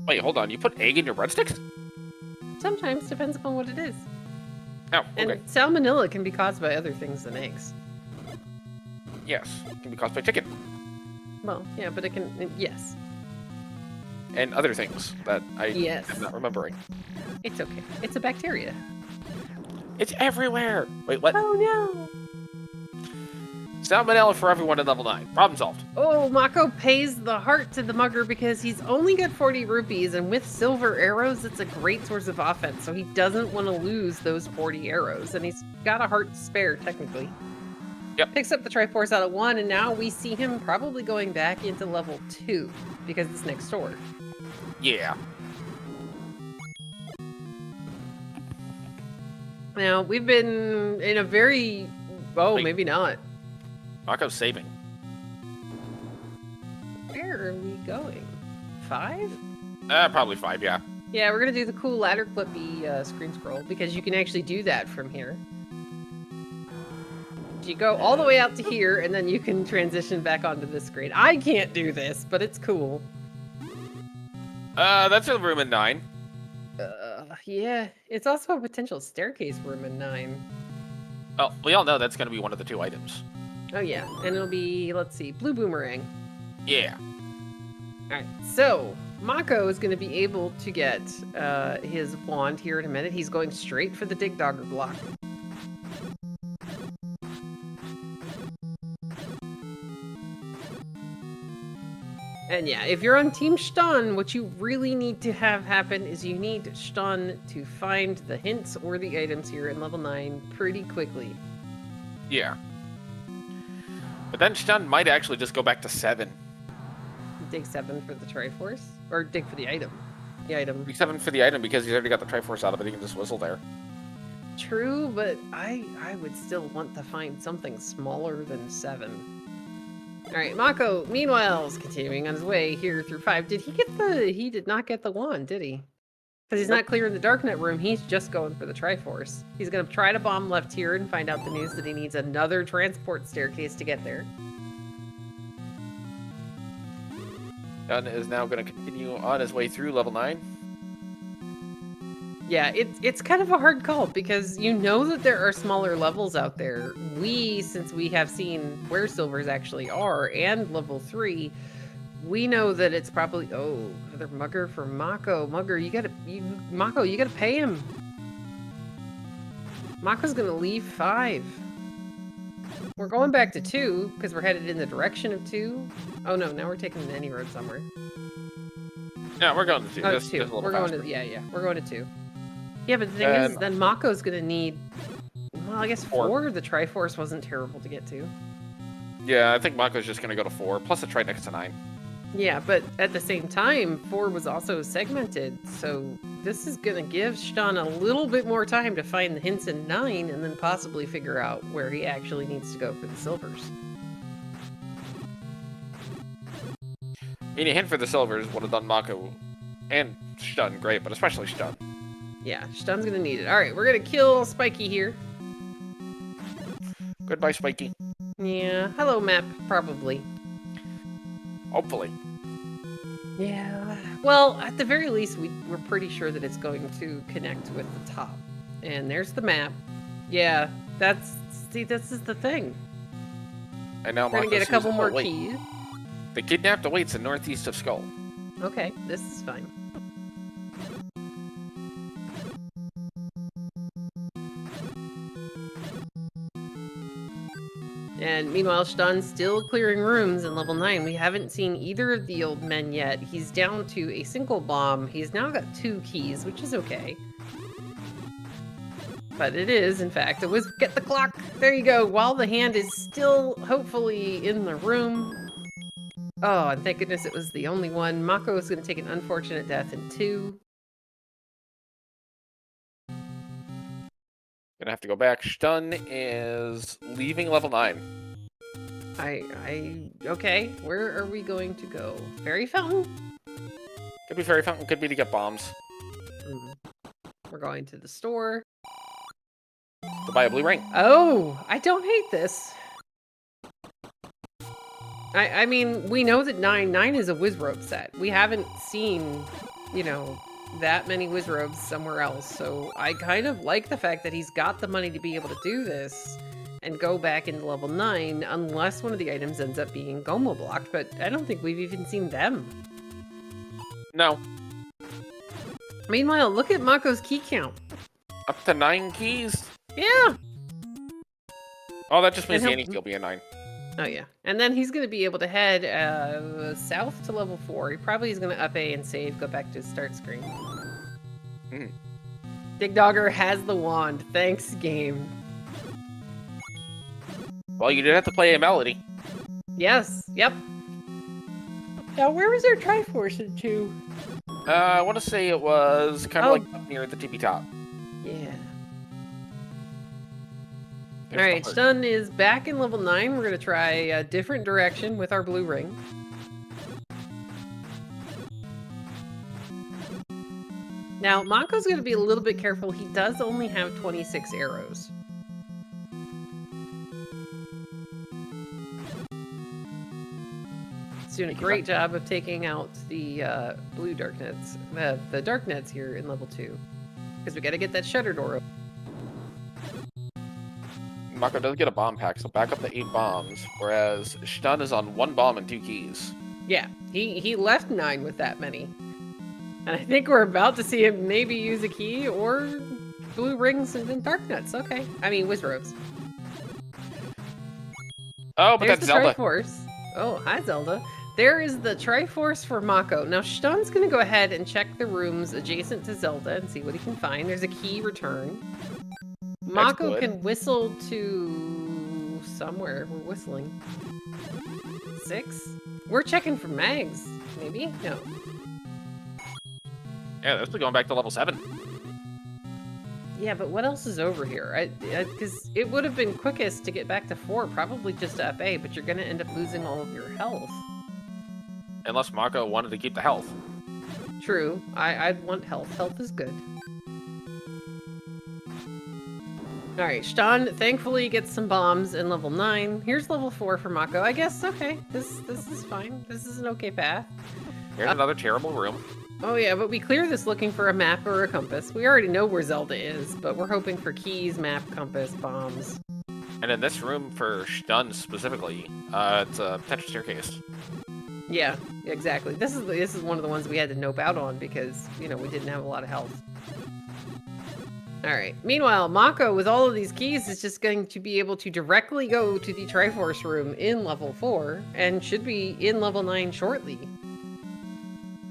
Wait, hold on. You put egg in your breadsticks? Sometimes, depends upon what it is. Oh, okay. And salmonella can be caused by other things than eggs. Yes, it can be caused by chicken. Well, yeah, but it can, yes. And other things that I am not remembering. It's okay. It's a bacteria. It's everywhere! Wait, what? Oh no! Salmonella for everyone in level 9. Problem solved. Oh, Mocco pays the heart to the mugger because he's only got 40 rupees, and with silver arrows, it's a great source of offense, so he doesn't want to lose those 40 arrows, and he's got a heart to spare, technically. Yep. Picks up the Triforce out of 1, and now we see him probably going back into level 2, because it's next door. Yeah. Now, we've been in a very... Oh, Wait. Maybe not. Mocco's saving. Where are we going? 5? Probably 5, yeah. Yeah, we're gonna do the cool ladder clippy screen scroll because you can actually do that from here. You go all the way out to here, and then you can transition back onto this screen. I can't do this, but it's cool. That's a room in 9. Yeah. It's also a potential staircase room in 9. Oh, we all know that's going to be one of the 2 items. Oh, yeah. And it'll be, let's see, blue boomerang. Yeah. Alright, so Mocco is going to be able to get his wand here in a minute. He's going straight for the Dig Dogger block. And yeah, if you're on Team Shton, what you really need to have happen is you need Shton to find the hints or the items here in level 9 pretty quickly. Yeah. But then Shton might actually just go back to 7. Dig 7 for the Triforce? Or dig for the item. The item. Dig 7 for the item because he's already got the Triforce out of it. He can just whistle there. True, but I would still want to find something smaller than 7. Alright, Mocco, meanwhile, is continuing on his way here through 5. Did he get the... He did not get the wand, did he? Because he's not clearing the Darknet room, he's just going for the Triforce. He's going to try to bomb left here and find out the news that he needs another transport staircase to get there. Shton is now going to continue on his way through level 9. Yeah, it's kind of a hard call because you know that there are smaller levels out there. Since we have seen where silvers actually are and level 3, we know that it's probably... Oh, another mugger for Mocco. Mugger, Mocco, you gotta pay him. Mocco's gonna leave 5. We're going back to 2 because we're headed in the direction of 2. Oh no, now we're taking any road somewhere. Yeah, we're going to 2. Oh, Just 2. We're going to... Yeah, we're going to 2. Yeah, but the thing is, then Mocco's gonna need... Well, I guess 4. The Triforce wasn't terrible to get to. Yeah, I think Mocco's just going to go to 4, plus it's right next to 9. Yeah, but at the same time, 4 was also segmented, so this is gonna give Shton a little bit more time to find the hints in 9 and then possibly figure out where he actually needs to go for the silvers. Any hint for the silvers would have done Mocco and Shton great, but especially Shton. Yeah, Shton's gonna need it. Alright, we're gonna kill Spiky here. Goodbye, Spiky. Yeah, hello map, probably. Hopefully. Yeah, well, at the very least, we're pretty sure that it's going to connect with the top. And there's the map. Yeah, this is the thing. And now we're gonna get a couple more keys. The kidnapped awaits in northeast of Skull. Okay, this is fine. And meanwhile, Shton's still clearing rooms in level 9. We haven't seen either of the old men yet. He's down to a single bomb. He's now got 2 keys, which is okay. But it is, in fact, get the clock. There you go. While the hand is still, hopefully, in the room. Oh, and thank goodness it was the only one. Mocco is going to take an unfortunate death in 2. Gonna have to go back. Shton is leaving level 9. Okay, where are we going to go? Fairy Fountain? Could be Fairy Fountain, could be to get bombs. We're going to the store. To buy a blue ring. Oh, I don't hate this. I mean, we know that 9 is a Wizrobe set. We haven't seen, you know, that many Wizrobes somewhere else, so I kind of like the fact that he's got the money to be able to do this and go back into level 9 unless one of the items ends up being Gomo blocked, but I don't think we've even seen them. No. Meanwhile, look at Mocco's key count. Up to 9 keys? Yeah! Oh, that just means the will be a 9. Oh yeah, and then he's going to be able to head south to level 4. He probably is going to up A and save, go back to his start screen. Dig Dogger has the wand. Thanks, game. Well, you did have to play a melody. Yes, yep. Now, where was our Triforce in 2? I want to say it was kind of like up near the tippy top. Yeah. Alright, Shton is back in level 9. We're going to try a different direction with our blue ring. Now, Mocco's going to be a little bit careful. He does only have 26 arrows. doing a great job of taking out the blue darknets, the darknets here in level 2. Because we got to get that shutter door open. Mocco does get a bomb pack, so back up to 8 bombs, whereas Shton is on 1 bomb and 2 keys. Yeah, he left 9 with that many. And I think we're about to see him maybe use a key or blue rings and then darknets. Okay. I mean, Wizrobes. Oh, but There's that's the Zelda. Triforce. Oh, hi, Zelda. There is the Triforce for Mocco. Now, Shton's going to go ahead and check the rooms adjacent to Zelda and see what he can find. There's a key return. Mocco can whistle to somewhere. We're whistling. 6? We're checking for mags. Maybe? No. Yeah, this is going back to level 7. Yeah, but what else is over here? Because it would have been quickest to get back to 4, probably just to FA, but you're going to end up losing all of your health. Unless Mocco wanted to keep the health. True. I'd want health. Health is good. Alright, Shton thankfully gets some bombs in level 9. Here's level 4 for Mocco. I guess, okay, this is fine. This is an okay path. Here's another terrible room. Oh yeah, but we clear this looking for a map or a compass. We already know where Zelda is, but we're hoping for keys, map, compass, bombs. And in this room for Shton specifically, it's a potential staircase. Yeah, exactly. This is one of the ones we had to nope out on because, you know, we didn't have a lot of health. Alright, meanwhile, Mocco, with all of these keys, is just going to be able to directly go to the Triforce room in level 4, and should be in level 9 shortly.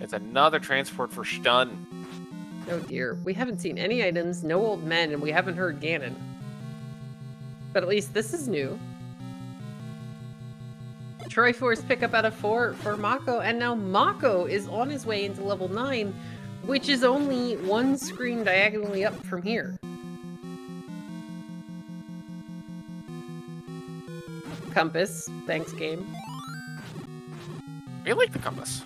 It's another transport for Shton. Oh dear, we haven't seen any items, no old men, and we haven't heard Ganon. But at least this is new. Triforce pickup out of 4 for Mocco, and now Mocco is on his way into level 9, which is only 1 screen diagonally up from here. Compass. Thanks, game. I like the compass.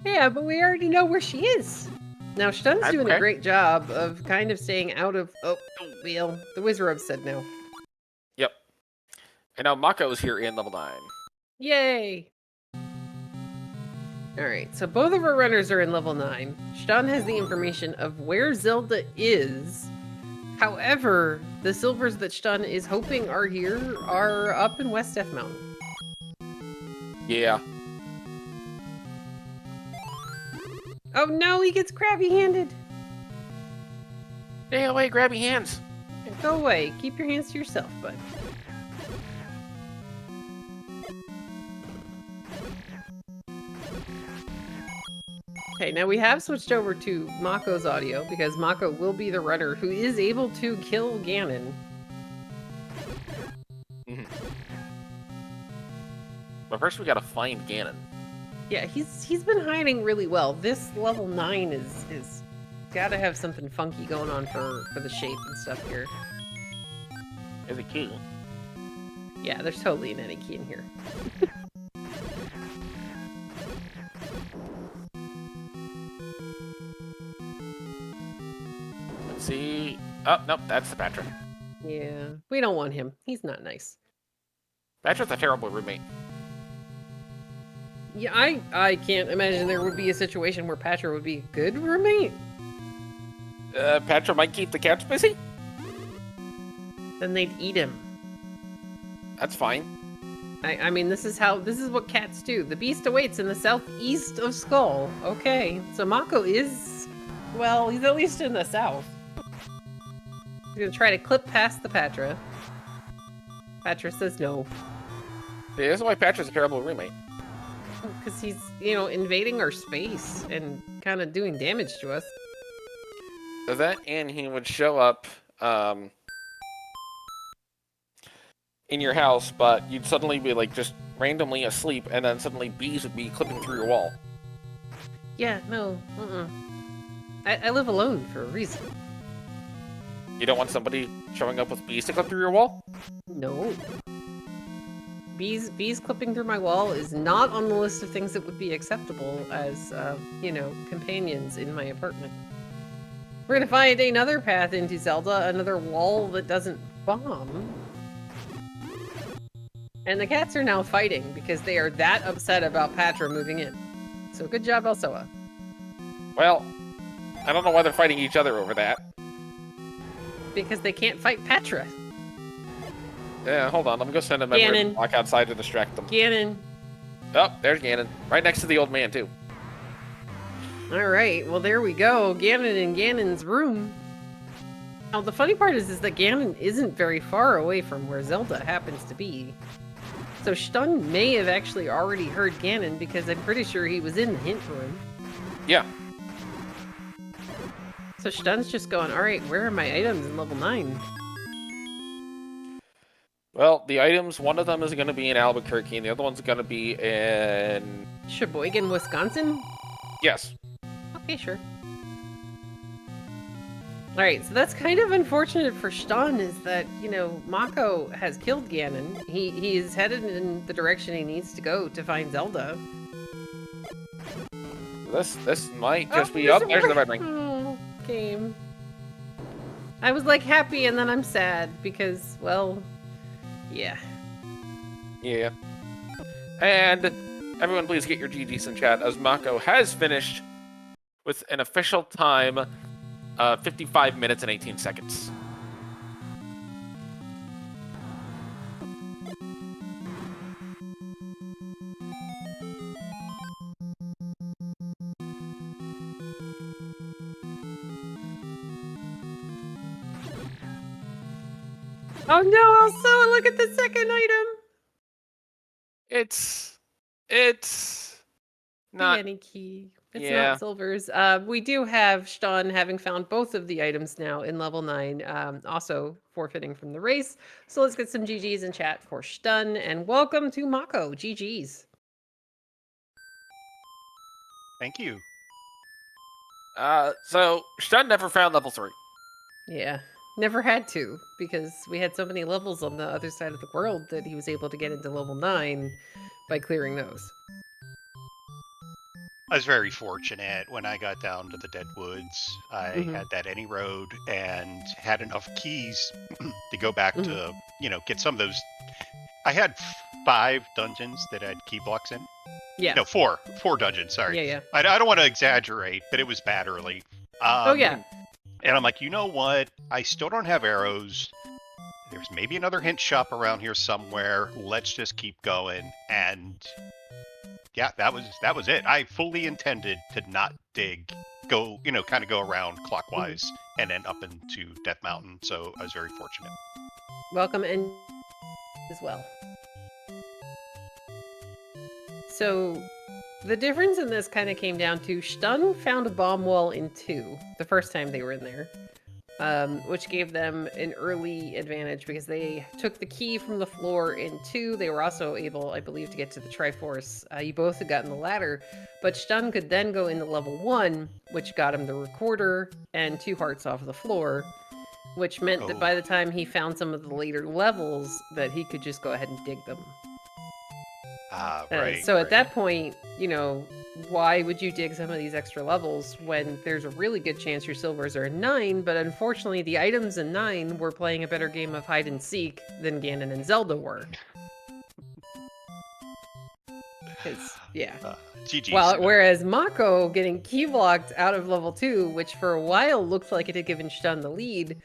Yeah, but we already know where she is. Now, Shtun's doing a great job of kind of staying out of... Oh, Wheel. The Wizrobe said no. Yep. And now Mocco is here in level 9. Yay! Alright, so both of our runners are in level 9. Shton has the information of where Zelda is. However, the silvers that Shton is hoping are here are up in West F Mountain. Yeah. Oh no, he gets crabby-handed! Stay away, grab your hands! Go away, keep your hands to yourself, bud. Okay, now we have switched over to Mocco's audio, because Mocco will be the runner who is able to kill Ganon. But first we gotta find Ganon. Yeah, he's been hiding really well. This level 9 is gotta have something funky going on for the shape and stuff here. There's a key. Yeah, there's totally an any key in here. Let's see. Oh, nope, that's the Patra. Yeah, we don't want him. He's not nice. Patra's a terrible roommate. Yeah, I can't imagine there would be a situation where Patra would be a good roommate. Patra might keep the cats busy? Then they'd eat him. That's fine. I mean, this is what cats do. The beast awaits in the southeast of Skull. Okay, so Mocco is, well, he's at least in the south. He's gonna try to clip past the Patra. Patra says no. Yeah, this is why Patra's a terrible roommate. Because he's, you know, invading our space and kind of doing damage to us. So that, and he would show up in your house, but you'd suddenly be like just randomly asleep, and then suddenly bees would be clipping through your wall. Yeah, no, I live alone for a reason. You don't want somebody showing up with bees to clip through your wall? No. Bees clipping through my wall is not on the list of things that would be acceptable as, you know, companions in my apartment. We're gonna find another path into Zelda, another wall that doesn't bomb. And the cats are now fighting because they are that upset about Patra moving in. So good job, Elsoa. Well, I don't know why they're fighting each other over that. Because they can't fight Patra. Yeah, hold on. Let me go send a member block outside to distract them. Ganon. Oh, there's Ganon. Right next to the old man, too. All right, well, there we go. Ganon in Ganon's room. Now, the funny part is that Ganon isn't very far away from where Zelda happens to be. So Shton may have actually already heard Ganon because I'm pretty sure he was in the hint room. Yeah. So Shton's just going, all right, where are my items in level 9? Well, the items, one of them is going to be in Albuquerque, and the other one's going to be in... Sheboygan, Wisconsin? Yes. Okay, sure. Alright, so that's kind of unfortunate for Shton, is that, you know, Mocco has killed Ganon. He is headed in the direction he needs to go to find Zelda. This might just be up. There's the red ring. Oh, game. I was like happy and then I'm sad because, well, yeah. Yeah. And everyone please get your GGs in chat as Mocco has finished with an official time 55 minutes and 18 seconds. Oh no, also look at the second item. It's not any key. It's not silvers. We do have Shton having found both of the items now in level 9, also forfeiting from the race. So let's get some GGs in chat for Shton, and welcome to Mocco. GGs. Thank you. So Shton never found level 3. Yeah, never had to, because we had so many levels on the other side of the world that he was able to get into level 9 by clearing those. I was very fortunate when I got down to the Deadwoods. I had that any road and had enough keys to go back to, you know, get some of those. I had 5 dungeons that had key blocks in. Yeah. No, 4 dungeons. Sorry. Yeah. I don't want to exaggerate, but it was bad early. Oh yeah. And I'm like, you know what? I still don't have arrows. There's maybe another hint shop around here somewhere. Let's just keep going. And yeah, that was it. I fully intended to not dig, go, you know, kind of go around clockwise and then up into Death Mountain. So I was very fortunate. Welcome in as well. So the difference in this kind of came down to Shton found a bomb wall in 2 the first time they were in there, which gave them an early advantage because they took the key from the floor in 2. They were also able, I believe, to get to the Triforce. You both had gotten the ladder, but Shton could then go into level 1, which got him the recorder and 2 hearts off the floor, which meant that by the time he found some of the later levels, that he could just go ahead and dig them. So at that point, you know, why would you dig some of these extra levels when there's a really good chance your silvers are in 9, but unfortunately the items in 9 were playing a better game of hide and seek than Ganon and Zelda were. GG. Whereas Mocco getting key blocked out of level 2, which for a while looked like it had given Shton the lead,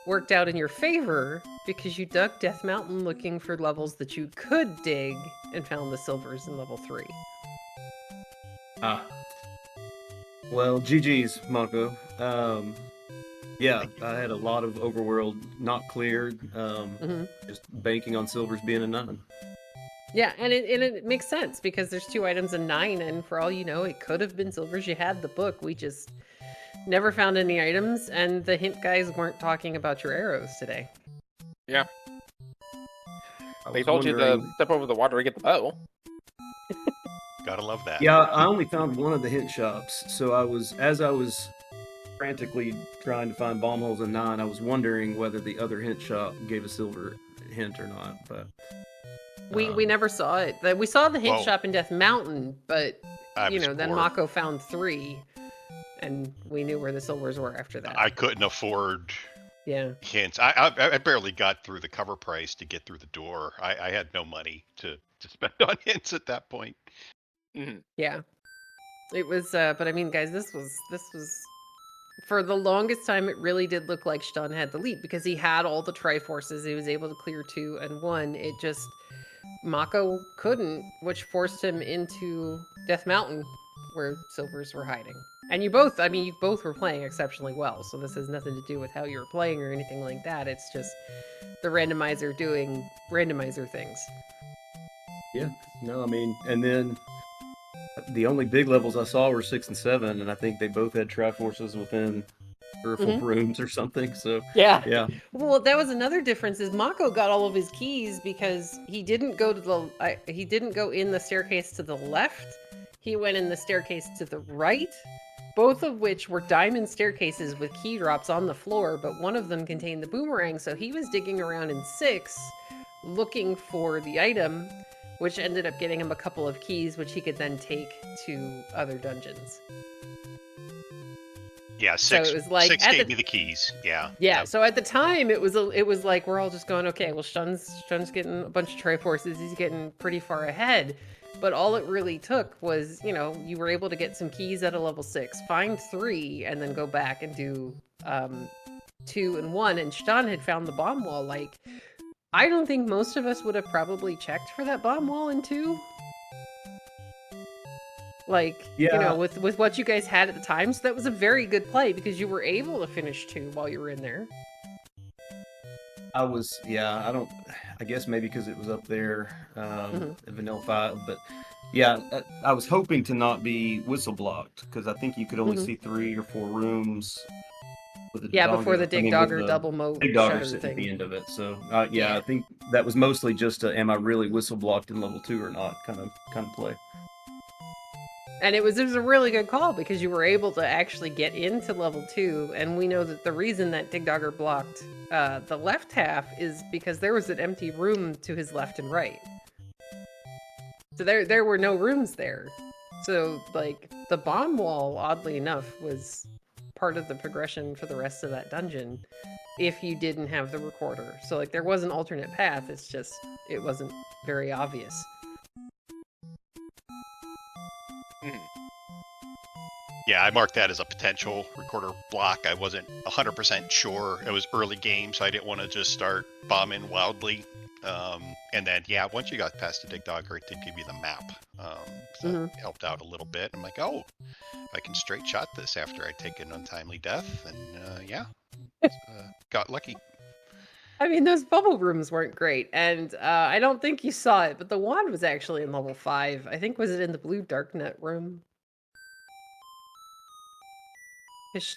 worked out in your favor because you dug Death Mountain looking for levels that you could dig and found the silvers in level 3. Well, GG's, Mocco. Yeah, I had a lot of overworld not cleared, just banking on silvers being a 9. Yeah, and it makes sense because there's 2 items in 9, and for all you know, it could have been silvers. You had the book, we just never found any items, and the hint guys weren't talking about your arrows today. Yeah. They told you to step over the water to get the bow. Gotta love that. Yeah, I only found one of the hint shops, so as I was frantically trying to find bomb holes in 9, I was wondering whether the other hint shop gave a silver hint or not, but... We never saw it. We saw the hint shop in Death Mountain, but, you know, then Mocco found 3, and we knew where the silvers were after that. I couldn't afford hints. I barely got through the cover price to get through the door. I had no money to spend on hints at that point. Yeah. It was, but I mean, guys, this was for the longest time. It really did look like Shton had the lead because he had all the Triforces. He was able to clear 2 and 1. It just Mocco couldn't, which forced him into Death Mountain, where Silvers were hiding. And you both were playing exceptionally well. So this has nothing to do with how you were playing or anything like that. It's just the randomizer doing randomizer things. Yeah. No, I mean, and then the only big levels I saw were 6 and 7, and I think they both had Triforces within 3 or 4 rooms or something. So yeah. Well, that was another difference. Is Mocco got all of his keys because he didn't go in the staircase to the left. He went in the staircase to the right. Both of which were diamond staircases with key drops on the floor, but one of them contained the boomerang. So he was digging around in 6, looking for the item, which ended up getting him a couple of keys, which he could then take to other dungeons. Yeah, 6. So it was like 6 gave me the keys. Yeah. Yeah. So at the time, it was like we're all just going, okay, well, Shtun's getting a bunch of Triforces. He's getting pretty far ahead. But all it really took was, you were able to get some keys at a level 6, find 3, and then go back and do 2 and 1. And Shton had found the bomb wall. Like, I don't think most of us would have probably checked for that bomb wall in 2. Like, with what you guys had at the time. So that was a very good play because you were able to finish 2 while you were in there. I guess maybe because it was up there, Vanilla 5, but yeah, I was hoping to not be whistle blocked because I think you could only see 3 or 4 rooms. With before the Dig Dogger double moat Dig Dogger sitting at the end of it. So I think that was mostly just am I really whistle blocked in level 2 or not kind of play. And it was a really good call because you were able to actually get into level 2, and we know that the reason that Dig Dogger blocked the left half is because there was an empty room to his left and right. So there were no rooms there. So like the bomb wall, oddly enough, was part of the progression for the rest of that dungeon if you didn't have the recorder. So like there was an alternate path, it's just it wasn't very obvious. Yeah, I marked that as a potential recorder block. I wasn't 100% sure. It was early game, so I didn't want to just start bombing wildly. And then, once you got past the Dig Dogger, it did give you the map. So it helped out a little bit. I'm like, oh, I can straight shot this after I take an untimely death. And got lucky. I mean, those bubble rooms weren't great. And I don't think you saw it, but the wand was actually in level 5. I think, was it in the blue Darknet room?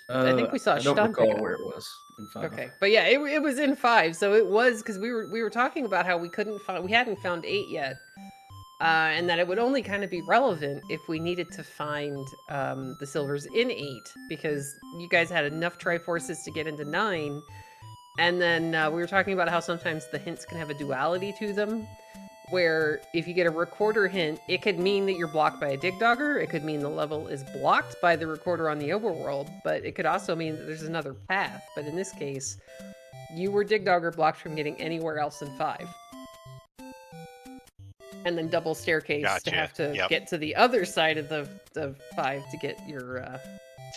I think we saw I don't Shton recall pick it where up. it was in 5. Okay, but yeah, it was in 5, so it was because we were talking about how we hadn't found 8 yet, and that it would only kind of be relevant if we needed to find the silvers in 8 because you guys had enough Triforces to get into 9, and then we were talking about how sometimes the hints can have a duality to them. Where if you get a recorder hint, it could mean that you're blocked by a Dig Dogger. It could mean the level is blocked by the recorder on the overworld, but it could also mean that there's another path. But in this case, you were Dig Dogger blocked from getting anywhere else in 5. And then double staircase to have to get to the other side of the 5 to get your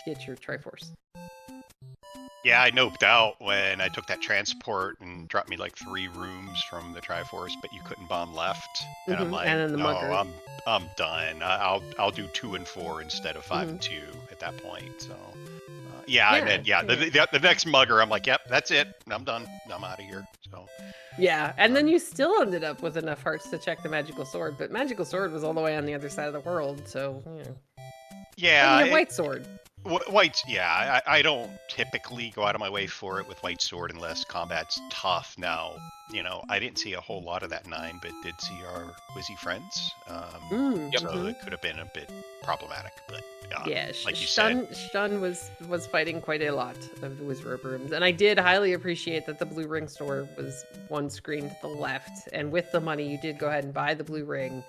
Triforce. Yeah, I noped out when I took that transport and dropped me like 3 rooms from the Triforce, but you couldn't bomb left. And I'm like, and then the no, mugger. I'm done. I'll do 2 and 4 instead of 5 and 2 at that point. So, and then the next mugger, I'm like, yep, that's it. I'm done. I'm out of here. So. Yeah, and then you still ended up with enough hearts to check the magical sword, but magical sword was all the way on the other side of the world, so yeah. And white sword. White, I don't typically go out of my way for it with white sword unless combat's tough. Now, I didn't see a whole lot of that 9, but did see our Wizzy friends. So it could have been a bit problematic, but like you said, Shton was fighting quite a lot of the Wizrobe rooms, and I did highly appreciate that the blue ring store was one screen to the left, and with the money you did go ahead and buy the blue ring.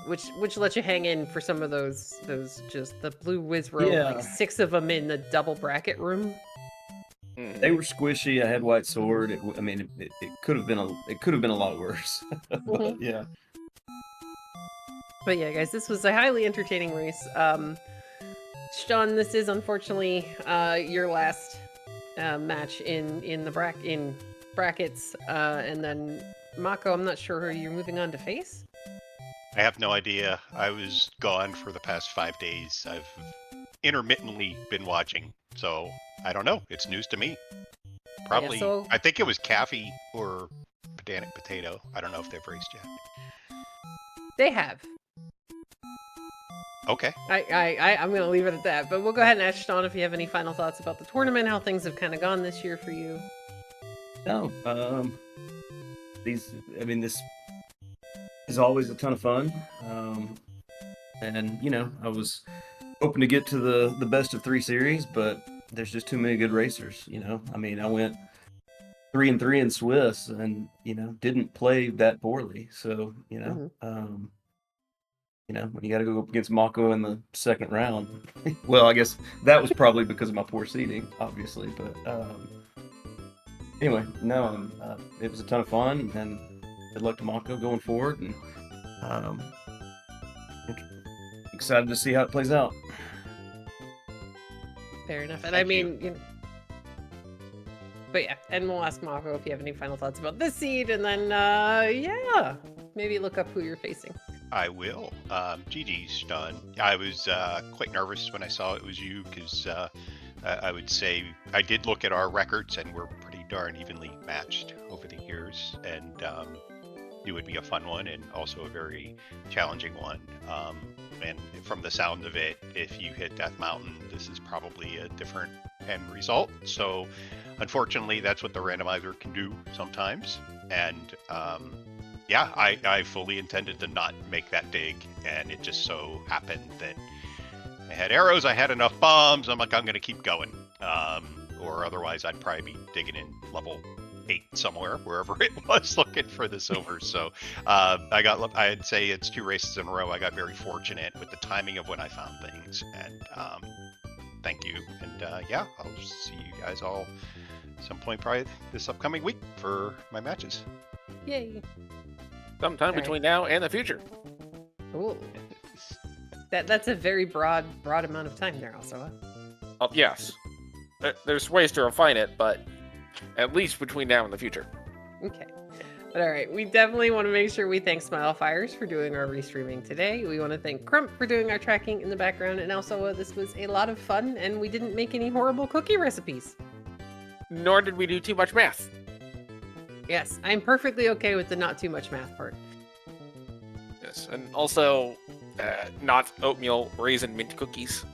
Which lets you hang in for some of those just the blue Wizrobe, like 6 of them in the double bracket room. They were squishy. I had white sword. It could have been a lot worse. But yeah. But yeah, guys, this was a highly entertaining race. Shton, this is unfortunately your last match in brackets, and then Mocco, I'm not sure who you're moving on to face. I have no idea. I was gone for the past 5 days. I've intermittently been watching, so I don't know. It's news to me. Probably, Yeah, I think it was Caffey or Pedantic Potato. I don't know if they've raced yet. They have. Okay. I'm going to leave it at that, but we'll go ahead and ask Shton if you have any final thoughts about the tournament, how things have kind of gone this year for you. No, this is always a ton of fun. And I was hoping to get to the best of 3 series, but there's just too many good racers. I went 3-3 in Swiss, and didn't play that poorly. So when you got to go up against Mocco in the second round, well, I guess that was probably because of my poor seeding, obviously. But anyway, no, it was a ton of fun, and good luck to Mocco going forward, and excited to see how it plays out. Fair enough. And Thank you. But yeah, and we'll ask Mocco if you have any final thoughts about this seed, and then maybe look up who you're facing. I will. GG's done. I was quite nervous when I saw it was you, because I would say I did look at our records, and we're pretty darn evenly matched over the years, and it would be a fun one and also a very challenging one. And from the sound of it, if you hit Death Mountain, this is probably a different end result. So unfortunately, that's what the randomizer can do sometimes. And yeah, I fully intended to not make that dig, and it just so happened that I had arrows, I had enough bombs. I'm like, I'm gonna keep going, or otherwise I'd probably be digging in level 8 somewhere, wherever it was, looking for the silver. So I'd say it's 2 races in a row. I got very fortunate with the timing of when I found things, and thank you. And yeah, I'll see you guys all at some point probably this upcoming week for my matches. Yay. Sometime between now and the future. Ooh. That's a very broad amount of time there also. Yes. There's ways to refine it, but at least between now and the future. Okay. But all right, we definitely want to make sure we thank Smilefires for doing our restreaming today. We want to thank Crump for doing our tracking in the background, and also this was a lot of fun, and we didn't make any horrible cookie recipes. Nor did we do too much math. Yes, I'm perfectly okay with the not too much math part. Yes, and also not oatmeal raisin mint cookies.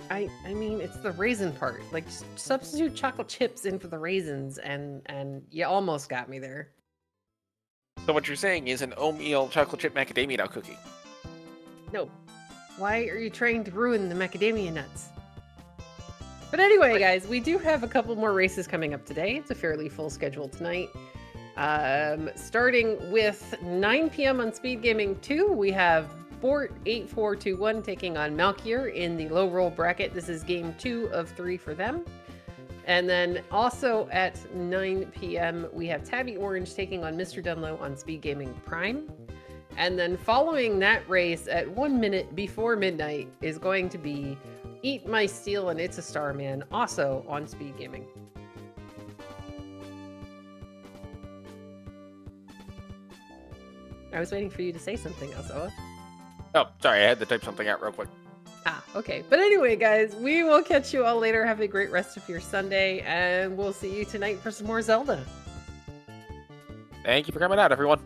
I mean, it's the raisin part. Like, just substitute chocolate chips in for the raisins, and you almost got me there. So what you're saying is an oatmeal chocolate chip macadamia nut cookie. No. Why are you trying to ruin the macadamia nuts? But anyway, guys, we do have a couple more races coming up today. It's a fairly full schedule tonight. Starting with 9 p.m. on Speed Gaming 2, we have Bort8421 taking on Malkier in the low roll bracket. This is game 2 of 3 for them. And then also at 9 p.m. we have Tabby Orange taking on Mr. Dunlow on Speed Gaming Prime. And then following that race at 1 minute before midnight is going to be Eat My Steel and It's a Starman, also on Speed Gaming. I was waiting for you to say something, Elsoa. Oh, sorry, I had to type something out real quick. Ah, okay. But anyway, guys, we will catch you all later. Have a great rest of your Sunday, and we'll see you tonight for some more Zelda. Thank you for coming out, everyone.